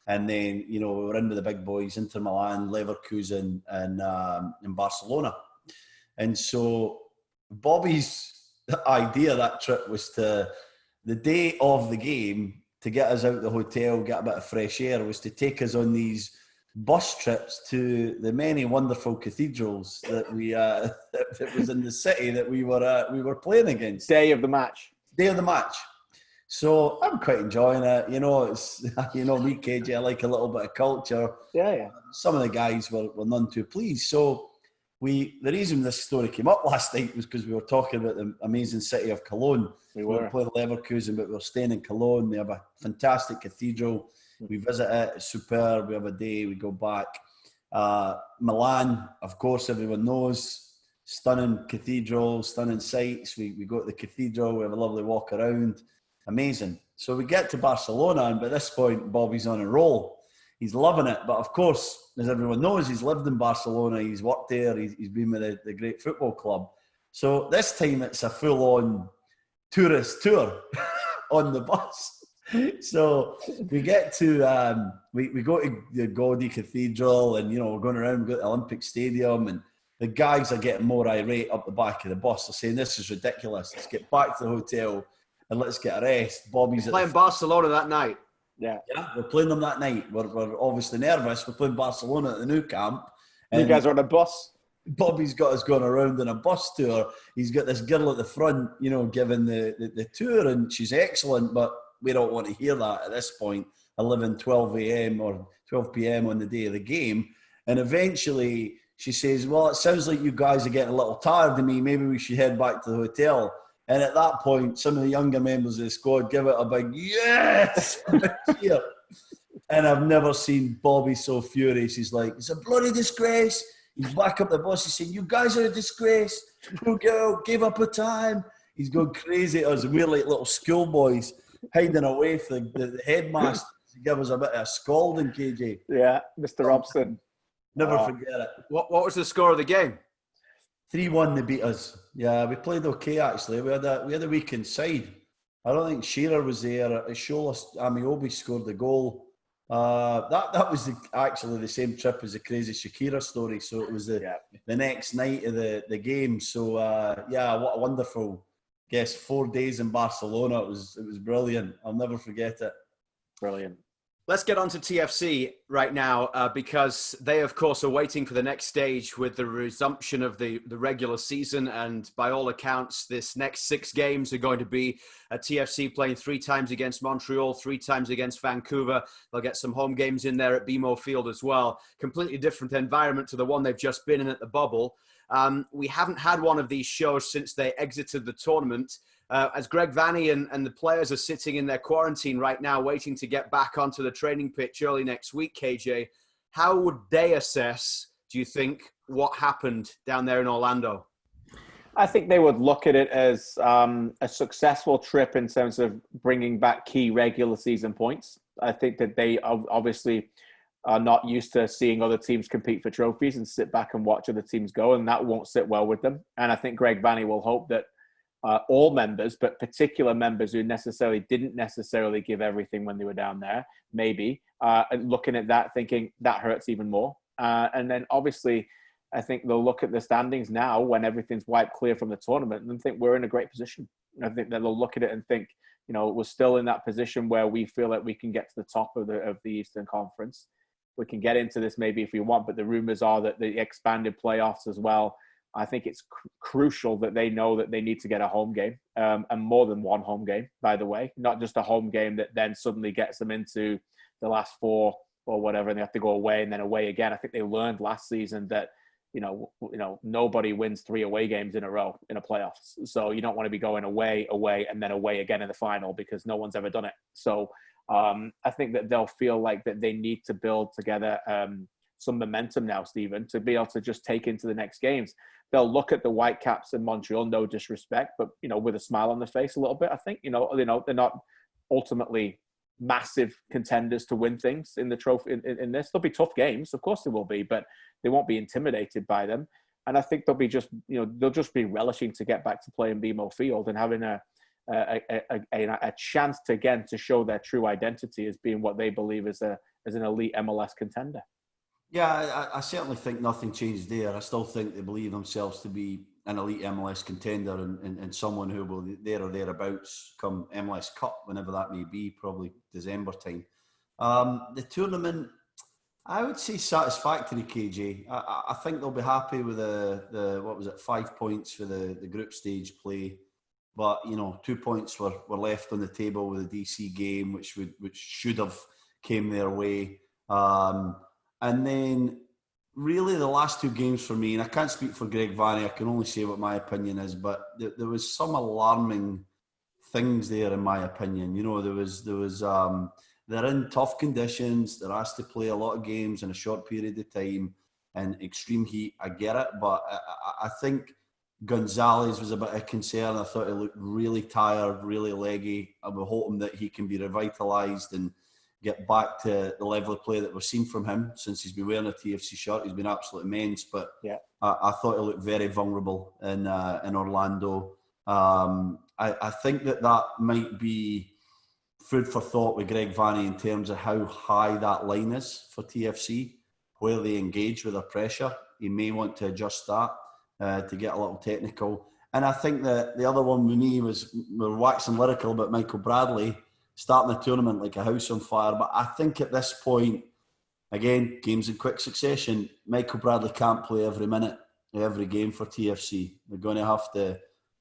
And then, we were in with the big boys, Inter Milan, Leverkusen, and Barcelona. And so Bobby's idea that trip was the day of the game, to get us out of the hotel, get a bit of fresh air, was to take us on these bus trips to the many wonderful cathedrals that that was in the city that we were playing against. Day of the match. So I'm quite enjoying it. It's me, KJ, I like a little bit of culture. Yeah. Some of the guys were none too pleased. So the reason this story came up last night was because we were talking about the amazing city of Cologne. We were playing Leverkusen, but we were staying in Cologne. They have a fantastic cathedral. We visit it, it's superb. We have a day, we go back. Milan, of course, everyone knows, stunning cathedral, stunning sights. We go to the cathedral, we have a lovely walk around. Amazing. So we get to Barcelona, and by this point, Bobby's on a roll. He's loving it. But of course, as everyone knows, he's lived in Barcelona, he's worked there, he's been with the great football club. So this time it's a full-on tourist tour on the bus. So we get to we go to the Gaudi Cathedral, and we're going around, we go to the Olympic Stadium, and the guys are getting more irate up the back of the bus. They're saying, this is ridiculous, let's get back to the hotel and let's get a rest. Bobby's playing Barcelona that night. Yeah, we're playing them that night. We're obviously nervous. We're playing Barcelona at the new camp. You guys are on a bus. Bobby's got us going around on a bus tour. He's got this girl at the front, giving the tour, and she's excellent, but we don't want to hear that at this point, 11, 12 a.m. or 12 p.m. on the day of the game. And eventually she says, well, it sounds like you guys are getting a little tired of me. Maybe we should head back to the hotel. And at that point, some of the younger members of the squad give it a big yes! And I've never seen Bobby so furious. He's like, it's a bloody disgrace. He's back up the bus. He's saying, you guys are a disgrace. Poor girl gave up her time. He's going crazy at us. And we're like little schoolboys hiding away from the headmaster to give us a bit of a scolding, KJ. Yeah, Mr. Robson. Never forget it. What was the score of the game? 3-1 they beat us. Yeah, we played okay actually. We had a weak inside. I don't think Shearer was there. Shola Amiobi scored the goal. That was actually the same trip as the crazy Shakira story. So it was the next night of the game. So what a wonderful 4 days in Barcelona. It was brilliant. I'll never forget it. Brilliant. Let's get on to TFC right now because they, of course, are waiting for the next stage with the resumption of the regular season. And by all accounts, this next 6 games are going to be a TFC playing 3 times against Montreal, 3 times against Vancouver. They'll get some home games in there at BMO Field as well. Completely different environment to the one they've just been in at the bubble. We haven't had one of these shows since they exited the tournament. As Greg Vanney and the players are sitting in their quarantine right now, waiting to get back onto the training pitch early next week, KJ, how would they assess, do you think, what happened down there in Orlando? I think they would look at it as a successful trip in terms of bringing back key regular season points. I think that they obviously are not used to seeing other teams compete for trophies and sit back and watch other teams go, and that won't sit well with them. And I think Greg Vanney will hope that all members, but particular members who didn't necessarily give everything when they were down there, maybe, looking at that, thinking that hurts even more. And then obviously, I think they'll look at the standings now when everything's wiped clear from the tournament and think we're in a great position. I think that they'll look at it and think, we're still in that position where we feel like we can get to the top of the Eastern Conference. We can get into this maybe if we want, but the rumors are that the expanded playoffs as well. I think it's crucial that they know that they need to get a home game, and more than one home game, by the way, not just a home game that then suddenly gets them into the last four or whatever, and they have to go away and then away again. I think they learned last season that nobody wins 3 away games in a row in a playoffs. So you don't want to be going away, and then away again in the final, because no one's ever done it. So I think that they'll feel like that they need to build together some momentum now, Stephen, to be able to just take into the next games. They'll look at the Whitecaps in Montreal, no disrespect, but with a smile on their face a little bit. I think they're not ultimately massive contenders to win things in the trophy. In this, there'll be tough games, of course there will be, but they won't be intimidated by them. And I think they'll be they'll just be relishing to get back to playing BMO Field and having a chance to show their true identity as being what they believe as an elite MLS contender. Yeah, I certainly think nothing changed there. I still think they believe themselves to be an elite MLS contender and someone who will be there or thereabouts come MLS Cup, whenever that may be, probably December time. The tournament, I would say satisfactory, KJ. I think they'll be happy with the 5 points for the group stage play. But, 2 points were left on the table with the DC game, which should have came their way. And then really the last 2 games for me, and I can't speak for Greg Vanney, I can only say what my opinion is, but there was some alarming things there in my opinion. They're in tough conditions, they're asked to play a lot of games in a short period of time and extreme heat. I get it, but I think Gonzalez was a bit of concern. I thought he looked really tired, really leggy. I'm hoping that he can be revitalised and get back to the level of play that we've seen from him since he's been wearing a TFC shirt. He's been absolutely immense, but yeah. I thought he looked very vulnerable in Orlando. I think that might be food for thought with Greg Vanney in terms of how high that line is for TFC, where they engage with their pressure. He may want to adjust that to get a little technical. And I think that the other one with me was, we're waxing lyrical about Michael Bradley starting the tournament like a house on fire. But I think at this point, again, games in quick succession, Michael Bradley can't play every minute, every game for TFC. They're going to have to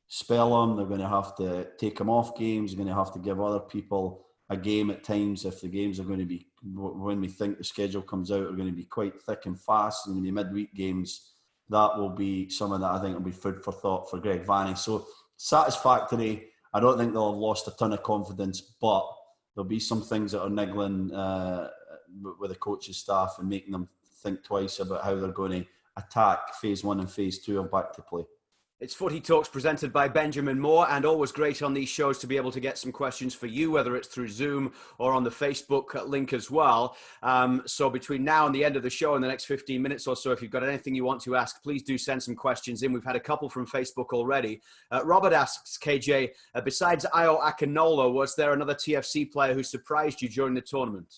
spell him. They're going to have to take him off games. They're going to have to give other people a game at times if the games are going to be, when we think the schedule comes out, are going to be quite thick and fast. And the midweek games, that will be some of that I think will be food for thought for Greg Vanney. So satisfactory. I don't think they'll have lost a ton of confidence, but there'll be some things that are niggling with the coaching staff and making them think twice about how they're going to attack phase 1 and phase 2 of back to play. It's Footy Talks presented by Benjamin Moore, and always great on these shows to be able to get some questions for you, whether it's through Zoom or on the Facebook link as well. So between now and the end of the show in the next 15 minutes or so, if you've got anything you want to ask, please do send some questions in. We've had a couple from Facebook already. Robert asks, KJ, besides Ayo Akinola, was there another TFC player who surprised you during the tournament?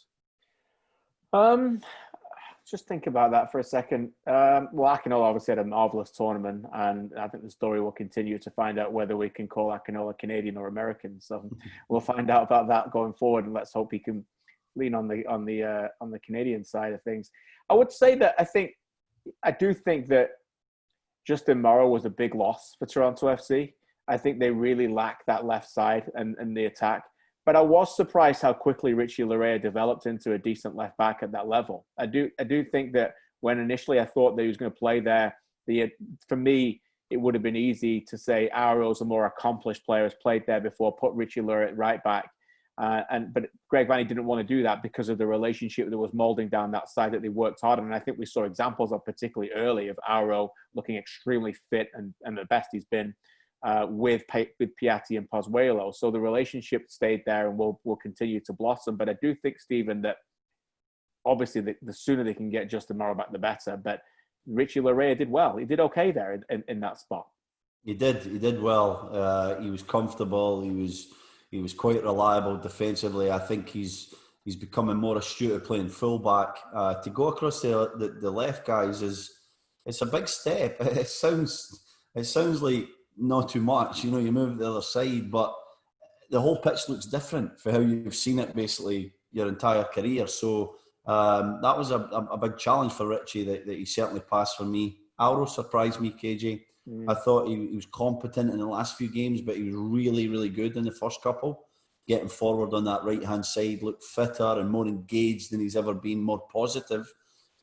Just think about that for a second. Well, Akinola obviously had a marvellous tournament, and I think the story will continue to find out whether we can call Akinola Canadian or American. So we'll find out about that going forward, and let's hope he can lean on the Canadian side of things. I would say that I do think that Justin Morrow was a big loss for Toronto FC. I think they really lack that left side and the attack. But I was surprised how quickly Richie Laryea developed into a decent left back at that level. I do think that when initially I thought that he was going to play there, for me, it would have been easy to say Aro's a more accomplished player, has played there before, put Richie Laryea at right back. But Greg Vanney didn't want to do that because of the relationship that was moulding down that side that they worked hard on. And I think we saw examples of particularly early of Aro looking extremely fit and the best he's been. With Piatti and Pozuelo. So the relationship stayed there and will continue to blossom. But I do think, Stephen, that obviously the sooner they can get Justin Morrow back, the better. But Richie Laryea did well. He did okay there in that spot. He did well. He was comfortable. He was quite reliable defensively. I think he's becoming more astute at playing fullback. To go across the left guys it's a big step. It sounds like not too much, you move to the other side, but the whole pitch looks different for how you've seen it basically your entire career. So that was a big challenge for Richie that he certainly passed for me. Alro surprised me, KJ. I thought he was competent in the last few games, but he was really, really good in the first couple. Getting forward on that right-hand side, looked fitter and more engaged than he's ever been, more positive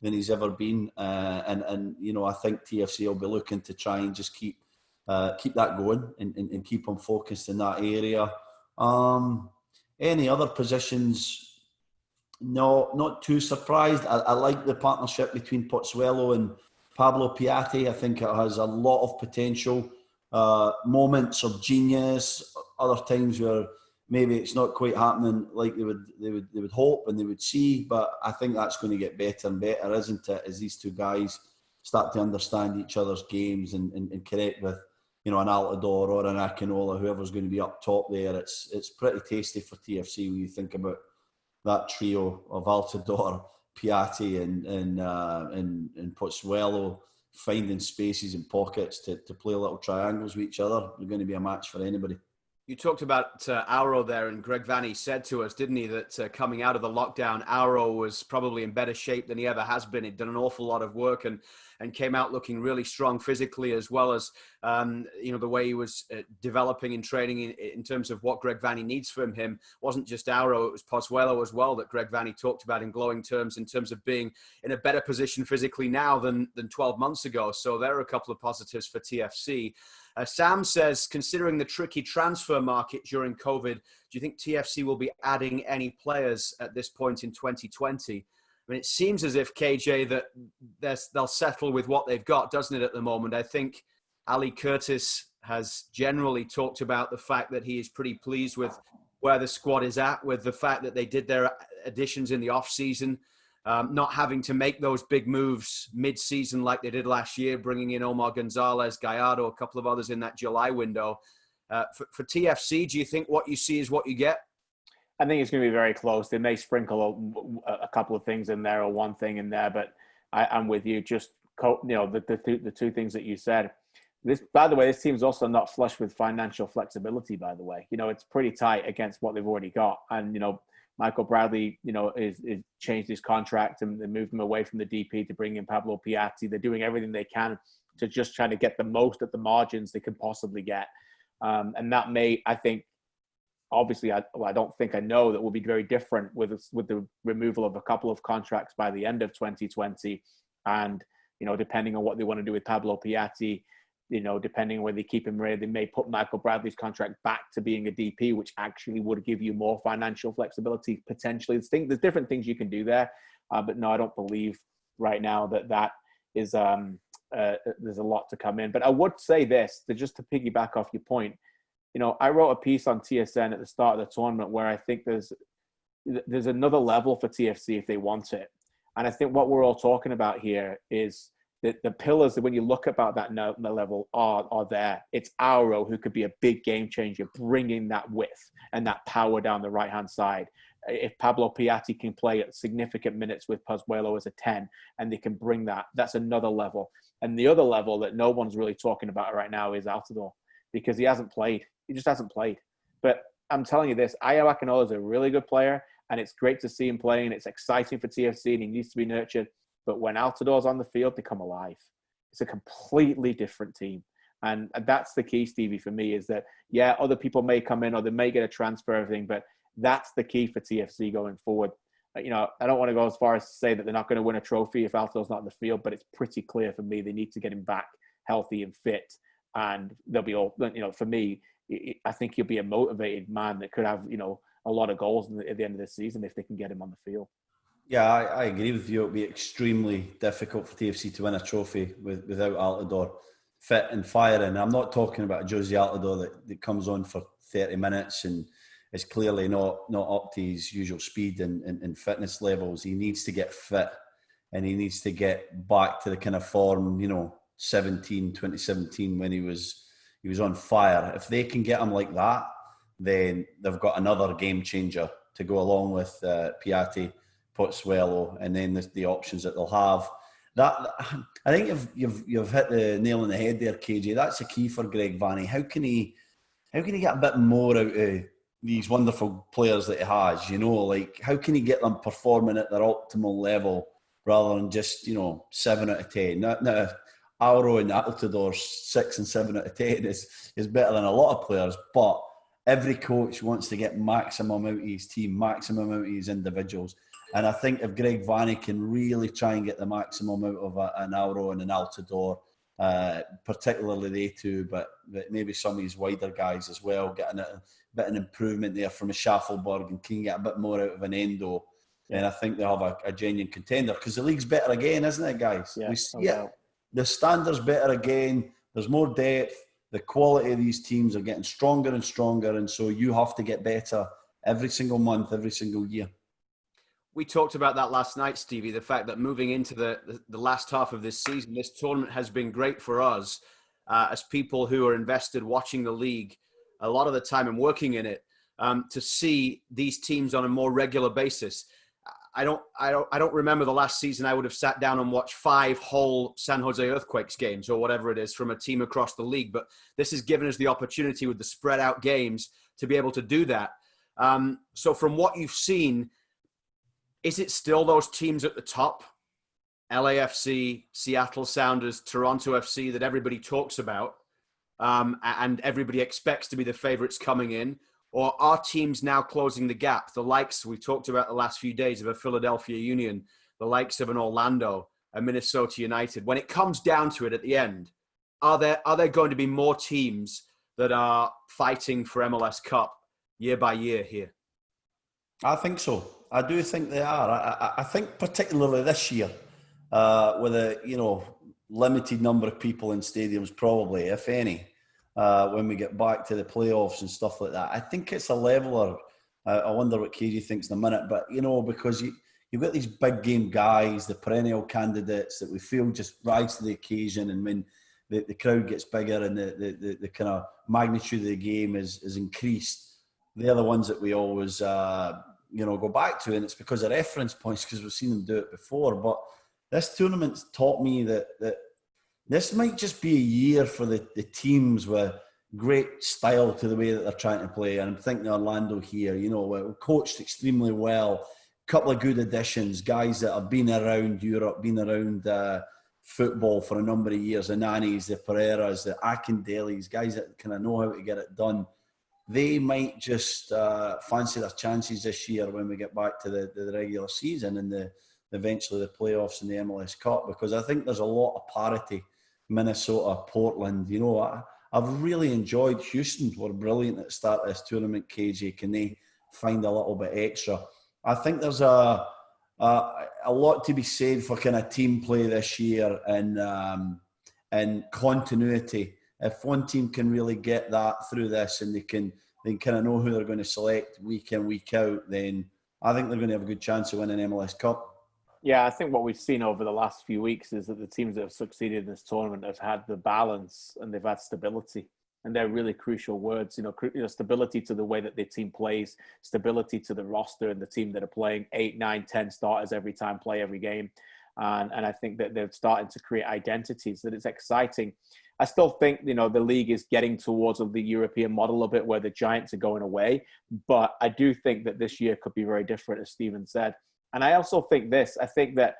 than he's ever been. And you know, I think TFC will be looking to try and just keep that going and keep him focused in that area. Any other positions? No, not too surprised. I like the partnership between Pozzuelo and Pablo Piatti. I think it has a lot of potential. Moments of genius, other times where maybe it's not quite happening like they would hope and they would see, but I think that's going to get better and better, isn't it? As these two guys start to understand each other's games and connect with, you know, an Altidore or an Akinola, whoever's going to be up top there. It's pretty tasty for TFC when you think about that trio of Altidore, Piatti and Pozzuelo finding spaces and pockets to play little triangles with each other. They're going to be a match for anybody. You talked about Auro there, and Greg Vanney said to us, didn't he, that coming out of the lockdown, Auro was probably in better shape than he ever has been. He'd done an awful lot of work and came out looking really strong physically, as well as you know, the way he was developing and training in terms of what Greg Vanney needs from him. Wasn't just Auro, it was Pozzuelo as well that Greg Vanney talked about in glowing terms in terms of being in a better position physically now than 12 months ago. So there are a couple of positives for TFC. Sam says, considering the tricky transfer market during COVID, do you think TFC will be adding any players at this point in 2020? I mean, it seems as if, KJ, that they'll settle with what they've got, doesn't it, at the moment? I think Ali Curtis has generally talked about the fact that he is pretty pleased with where the squad is at, with the fact that they did their additions in the off-season, not having to make those big moves mid-season like they did last year, bringing in Omar Gonzalez, Gallardo, a couple of others in that July window. For TFC, do you think what you see is what you get? I think it's going to be very close. They may sprinkle a couple of things in there or one thing in there, but I'm with you. Just, you know, the two things that you said. This, by the way, this team's also not flush with financial flexibility, by the way. You know, it's pretty tight against what they've already got. And, you know, Michael Bradley, you know, is changed his contract and they moved him away from the DP to bring in Pablo Piatti. They're doing everything they can to just try to get the most at the margins they can possibly get. And that may, I think, obviously, I don't think I know that will be very different with the removal of a couple of contracts by the end of 2020. And, you know, depending on what they want to do with Pablo Piatti, you know, depending on whether they keep him ready, they may put Michael Bradley's contract back to being a DP, which actually would give you more financial flexibility potentially. There's different things you can do there, but no, I don't believe right now that is there's a lot to come in. But I would say this, just to piggyback off your point. You know, I wrote a piece on TSN at the start of the tournament where I think there's another level for TFC if they want it, and I think what we're all talking about here is the pillars that when you look about that level are there. It's Auro, who could be a big game changer, bringing that width and that power down the right-hand side. If Pablo Piatti can play at significant minutes with Pozzuelo as a 10, and they can bring that, that's another level. And the other level that no one's really talking about right now is Altidore, because he hasn't played. He just hasn't played. But I'm telling you this, Ayo Akinola is a really good player, and it's great to see him playing, and it's exciting for TFC, and he needs to be nurtured. But when Altidore's on the field, they come alive. It's a completely different team. And that's the key, Stevie, for me, is that, yeah, other people may come in or they may get a transfer, everything, but that's the key for TFC going forward. You know, I don't want to go as far as to say that they're not going to win a trophy if Altidore's not on the field, but it's pretty clear for me they need to get him back healthy and fit. And they'll be all, you know, for me, I think he'll be a motivated man that could have, you know, a lot of goals at the end of the season if they can get him on the field. Yeah, I agree with you. It'll be extremely difficult for TFC to win a trophy without Altidore fit and firing. I'm not talking about a Josie Altidore that comes on for 30 minutes and is clearly not up to his usual speed and fitness levels. He needs to get fit and he needs to get back to the kind of form, you know, 2017 when he was on fire. If they can get him like that, then they've got another game changer to go along with Piatti, Pozzuelo, and then the options that they'll have. That, I think you've hit the nail on the head there, KJ. That's the key for Greg Vanney. How can he get a bit more out of these wonderful players that he has, you know, like how can he get them performing at their optimal level rather than just, you know, 7 out of 10? Now Alvaro and Altidore 6 and 7 out of 10 is better than a lot of players, but every coach wants to get maximum out of his team, maximum out of his individuals. And I think if Greg Vanney can really try and get the maximum out of an Alvaro and an Altidore, particularly they two, but maybe some of his wider guys as well, getting a bit of an improvement there from a Schaffelberg and can get a bit more out of an Endo, then I think they'll have a genuine contender, because the league's better again, isn't it, guys? The standard's better again. There's more depth. The quality of these teams are getting stronger and stronger, and so you have to get better every single month, every single year. We talked about that last night, Stevie, the fact that moving into the last half of this season, this tournament has been great for us as people who are invested watching the league a lot of the time and working in it, to see these teams on a more regular basis. I don't remember the last season I would have sat down and watched 5 whole San Jose Earthquakes games or whatever it is from a team across the league. But this has given us the opportunity with the spread out games to be able to do that. So from what you've seen, is it still those teams at the top, LAFC, Seattle Sounders, Toronto FC, that everybody talks about and everybody expects to be the favourites coming in? Or are teams now closing the gap? The likes we've talked about the last few days of a Philadelphia Union, the likes of an Orlando, a Minnesota United. When it comes down to it at the end, are there going to be more teams that are fighting for MLS Cup year by year here? I think so. I do think they are. I think particularly this year, with a limited number of people in stadiums, probably, if any, when we get back to the playoffs and stuff like that. I think it's a leveler. I wonder what KG thinks in a minute, but because you've got these big game guys, the perennial candidates that we feel just rise to the occasion, and when the crowd gets bigger and the kind of magnitude of the game is increased, they're the ones that we always go back to, and it's because of reference points, because we've seen them do it before. But this tournament's taught me that this might just be a year for the teams with great style to the way that they're trying to play. And I'm thinking Orlando here, we're coached extremely well, a couple of good additions, guys that have been around Europe, been around football for a number of years, the Nanis, the Pereiras, the Akindelis, guys that kind of know how to get it done. They might just fancy their chances this year when we get back to the regular season and eventually the playoffs and the MLS Cup, because I think there's a lot of parity. Minnesota, Portland, I've really enjoyed Houston. Were brilliant at the start of this tournament. KJ, can they find a little bit extra? I think there's a lot to be said for kind of team play this year and continuity. If one team can really get that through this and they kind of know who they're going to select week in, week out, then I think they're going to have a good chance of winning MLS Cup. Yeah, I think what we've seen over the last few weeks is that the teams that have succeeded in this tournament have had the balance and they've had stability. And they're really crucial words, stability to the way that the team plays, stability to the roster and the team that are playing 8, 9, 10 starters every time, play every game. And I think that they're starting to create identities, that it's exciting. I still think, the league is getting towards the European model a bit where the Giants are going away. But I do think that this year could be very different, as Stephen said. And I also think I think that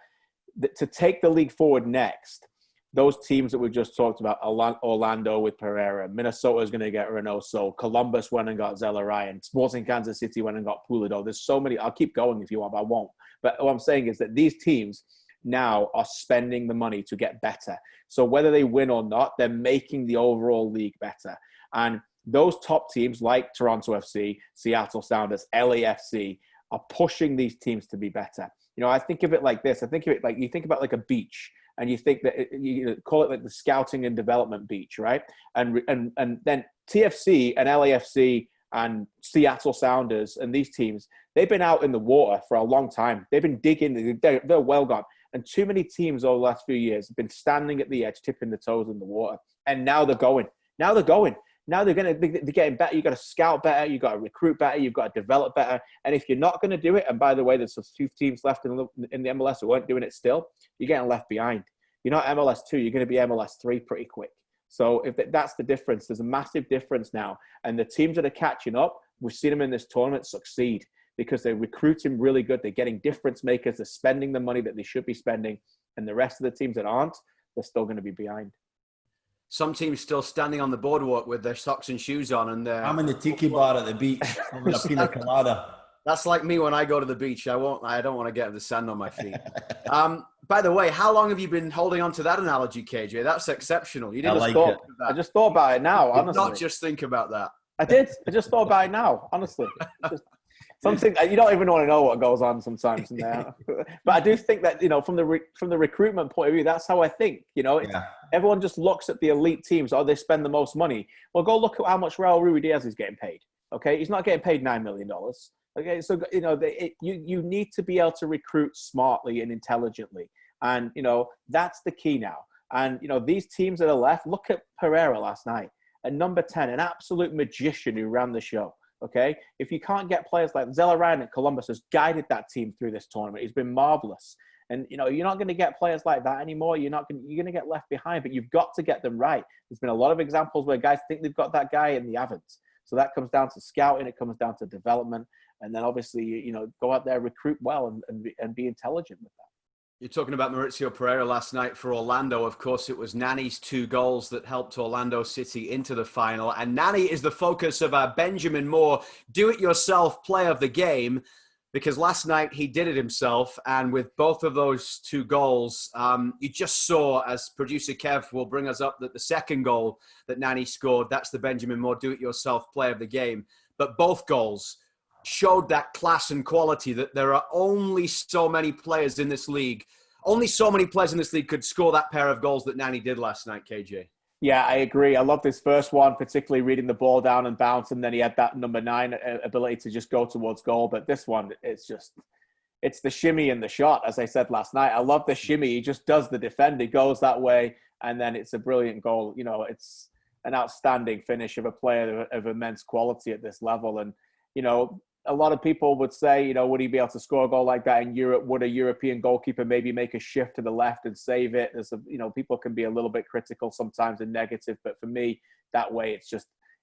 to take the league forward next, those teams that we've just talked about, Orlando with Pereira, Minnesota is going to get Reynoso, Columbus went and got Zella Ryan, Sporting Kansas City went and got Pulido. There's so many. I'll keep going if you want, but I won't. But what I'm saying is that these teams now are spending the money to get better. So whether they win or not, they're making the overall league better. And those top teams like Toronto FC, Seattle Sounders, LAFC are pushing these teams to be better. I think of it like this. I think of it like you think about like a beach, and you think that you call it like the scouting and development beach, right? And then TFC and LAFC and Seattle Sounders and these teams, they've been out in the water for a long time. They've been digging. They're well gone. And too many teams over the last few years have been standing at the edge, tipping the toes in the water. And now they're going. Now they're getting better. You've got to scout better. You've got to recruit better. You've got to develop better. And if you're not going to do it, and by the way, there's a few teams left in the MLS who aren't doing it still, you're getting left behind. You're not MLS 2. You're going to be MLS 3 pretty quick. So if that's the difference, there's a massive difference now. And the teams that are catching up, we've seen them in this tournament succeed because they're recruiting really good. They're getting difference makers. They're spending the money that they should be spending. And the rest of the teams that aren't, they're still going to be behind. Some teams still standing on the boardwalk with their socks and shoes on. And I'm in the tiki bar at the beach having a pina colada. That's like me when I go to the beach. I don't want to get the sand on my feet. By the way, how long have you been holding on to that analogy, KJ? That's exceptional. You didn't I just thought about it now, honestly. Not just think about that. I did. I just thought about it now, honestly. Something you don't even want to know what goes on sometimes in there. But I do think that, from the recruitment point of view, that's how I think. Everyone just looks at the elite teams. Oh, they spend the most money. Well, go look at how much Raul Ruidiaz is getting paid. Okay, he's not getting paid $9 million. Okay, so you need to be able to recruit smartly and intelligently, and that's the key now. And these teams that are left. Look at Pereira last night at number 10, an absolute magician who ran the show. Okay, if you can't get players like Zella Ryan at Columbus has guided that team through this tournament. He's been marvelous, and you're not going to get players like that anymore. You're going to get left behind, but you've got to get them right. There's been a lot of examples where guys think they've got that guy and they haven't. So that comes down to scouting. It comes down to development. And then obviously, go out there, recruit well, and be intelligent with that. You're talking about Mauricio Pereira last night for Orlando. Of course, it was Nani's 2 goals that helped Orlando City into the final. And Nani is the focus of our Benjamin Moore do-it-yourself play of the game, because last night he did it himself. And with both of those 2 goals, you just saw, as producer Kev will bring us up, that the second goal that Nani scored, that's the Benjamin Moore do-it-yourself play of the game. But both goals showed that class and quality, that there are only so many players in this league. Only so many players in this league could score that pair of goals that Nani did last night, KJ. Yeah, I agree. I love this first one, particularly reading the ball down and bounce, and then he had that number 9 ability to just go towards goal. But this one, it's the shimmy and the shot, as I said last night. I love the shimmy. He just does the defend. He goes that way, and then it's a brilliant goal. It's an outstanding finish of a player of immense quality at this level. And, a lot of people would say, would he be able to score a goal like that in Europe? Would a European goalkeeper maybe make a shift to the left and save it? People can be a little bit critical sometimes and negative, but for me, that way,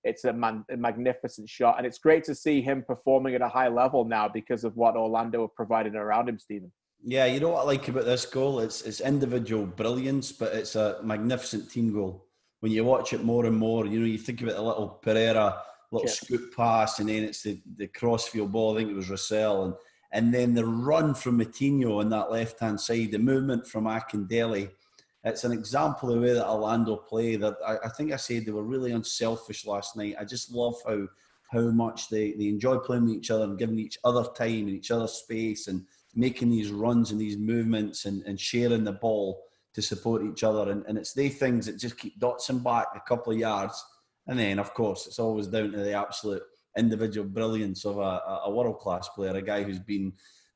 it's a magnificent shot. And it's great to see him performing at a high level now because of what Orlando have provided around him, Stephen. Yeah, you know what I like about this goal? It's individual brilliance, but it's a magnificent team goal. When you watch it more and more, you think about the little Pereira scoop pass, and then it's the crossfield ball. I think it was Russell, and then the run from Moutinho on that left-hand side, the movement from Akindele. It's an example of the way that Orlando play. That I think I said they were really unselfish last night. I just love how much they enjoy playing with each other and giving each other time and each other space and making these runs and these movements and sharing the ball to support each other. And it's they things that just keep dotting back a couple of yards. And then, of course, it's always down to the absolute individual brilliance of a world-class player, a guy who's been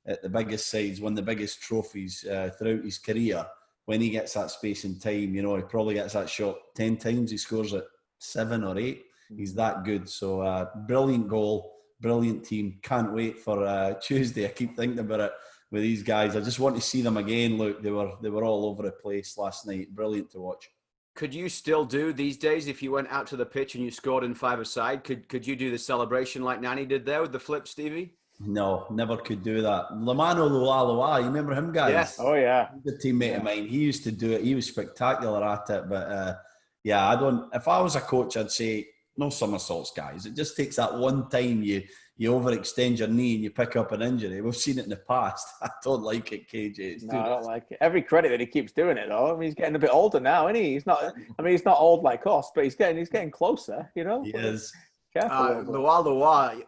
at the biggest sides, won the biggest trophies throughout his career. When he gets that space and time, he probably gets that shot 10 times. He scores it 7 or 8. He's that good. So, brilliant goal, brilliant team. Can't wait for Tuesday. I keep thinking about it with these guys. I just want to see them again. Look, they were all over the place last night. Brilliant to watch. Could you still do these days, if you went out to the pitch and you scored in 5-a-side, could you do the celebration like Nani did there with the flip, Stevie? No, never could do that. Lamano Lualua, you remember him, guys? Yes. Oh, yeah. He's a teammate of mine. He used to do it. He was spectacular at it. But, if I was a coach, I'd say, no somersaults, guys. It just takes that one time you overextend your knee and you pick up an injury. We've seen it in the past. I don't like it, KJ. No, I don't like it. Every credit that he keeps doing it, though. I mean, he's getting a bit older now, isn't he? He's not old like us, but he's getting closer, He is. Careful. Lualua,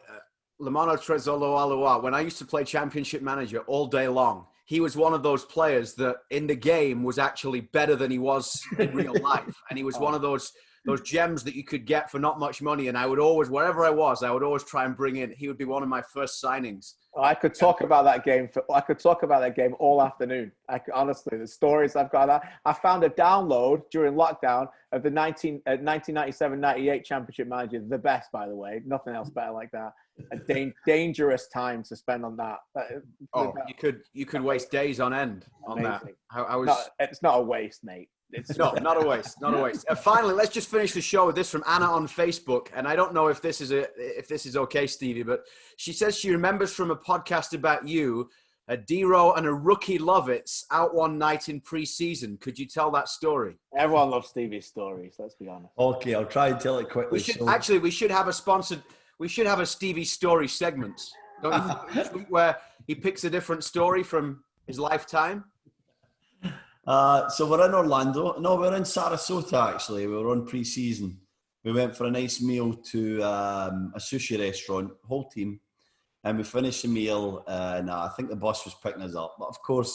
Lamano Trezor Lualua, when I used to play Championship Manager all day long, he was one of those players that in the game was actually better than he was in real life. And he was one of those gems that you could get for not much money. And I would always, wherever I was, try and bring in. He would be one of my first signings. I could talk about that game all afternoon. Honestly, the stories I've got. I found a download during lockdown of the 1997-98 Championship Manager, the best, by the way. Nothing else better like that. A dangerous time to spend on that. You could waste days on end on that. It's not a waste, mate. No, not a waste. Not a waste. Finally, let's just finish the show with this from Anna on Facebook. And I don't know if this is okay, Stevie, but she says she remembers from a podcast about you, a Dero and a rookie Lovitz out one night in pre-season. Could you tell that story? Everyone loves Stevie's stories. Let's be honest. Okay, I'll try and tell it quickly. We should have a sponsored. We should have a Stevie story segment. Don't you think, each week where he picks a different story from his lifetime? So we're in Orlando. No, we're in Sarasota, actually. We were on pre-season. We went for a nice meal to a sushi restaurant, whole team. And we finished the meal, and I think the bus was picking us up. But of course,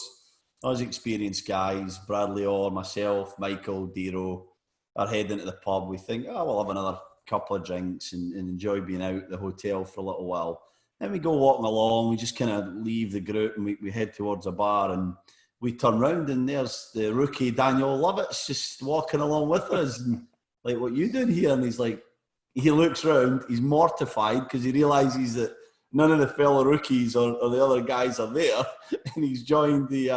us experienced guys, Bradley Orr, myself, Michael, Dero, are heading to the pub. We think, we'll have another couple of drinks and enjoy being out at the hotel for a little while. Then we go walking along. We just kind of leave the group and we head towards a bar, and we turn round and there's the rookie Daniel Lovitz just walking along with us. And like, what you doing here? And he's like, he looks round, he's mortified because he realises that none of the fellow rookies or the other guys are there, and he's joined the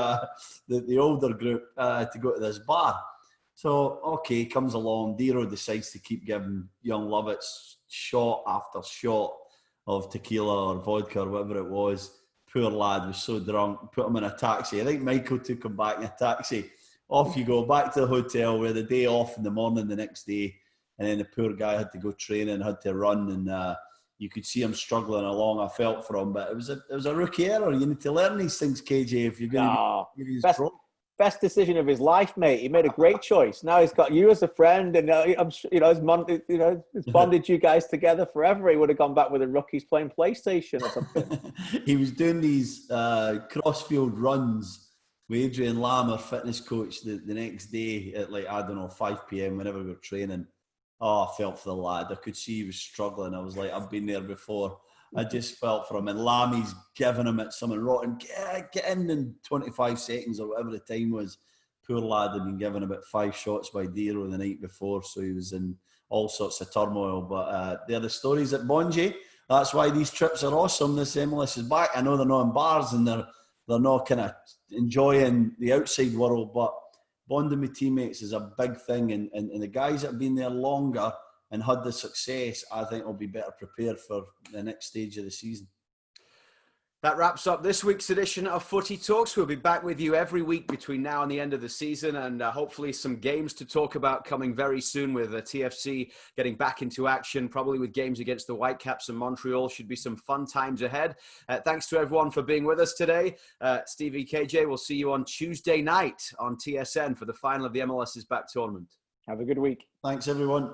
older group to go to this bar. So, okay, comes along. Dero decides to keep giving young Lovitz shot after shot of tequila or vodka or whatever it was. Poor lad was so drunk, put him in a taxi. I think Michael took him back in a taxi. Off you go, back to the hotel. We had a day off in the morning the next day. And then the poor guy had to go training, had to run. And you could see him struggling along. I felt for him. But it was a rookie error. You need to learn these things, KJ, if you're going to be his pro. Best decision of his life, mate. He made a great choice. Now he's got you as a friend, and I'm sure, it's bonded you guys together forever. He would have gone back with the rookies playing PlayStation or something. He was doing these crossfield runs with Adrian Lamb, our fitness coach, the next day at 5 p.m. whenever we were training. Oh, I felt for the lad. I could see he was struggling. I was like, I've been there before. I just felt for him. And Lammy's giving him at someone rotten, get in 25 seconds or whatever the time was. Poor lad had been given about 5 shots by Dero the night before, so he was in all sorts of turmoil. But they're the stories at Bonji. That's why these trips are awesome. This MLS is back. I know they're not in bars and they're not kind of enjoying the outside world, but bonding with teammates is a big thing. And the guys that have been there longer and had the success, I think will be better prepared for the next stage of the season. That wraps up this week's edition of Footy Talks. We'll be back with you every week between now and the end of the season, and hopefully some games to talk about coming very soon with TFC getting back into action, probably with games against the Whitecaps and Montreal. Should be some fun times ahead. Thanks to everyone for being with us today. Stevie, KJ, we'll see you on Tuesday night on TSN for the final of the MLS Is Back tournament. Have a good week. Thanks, everyone.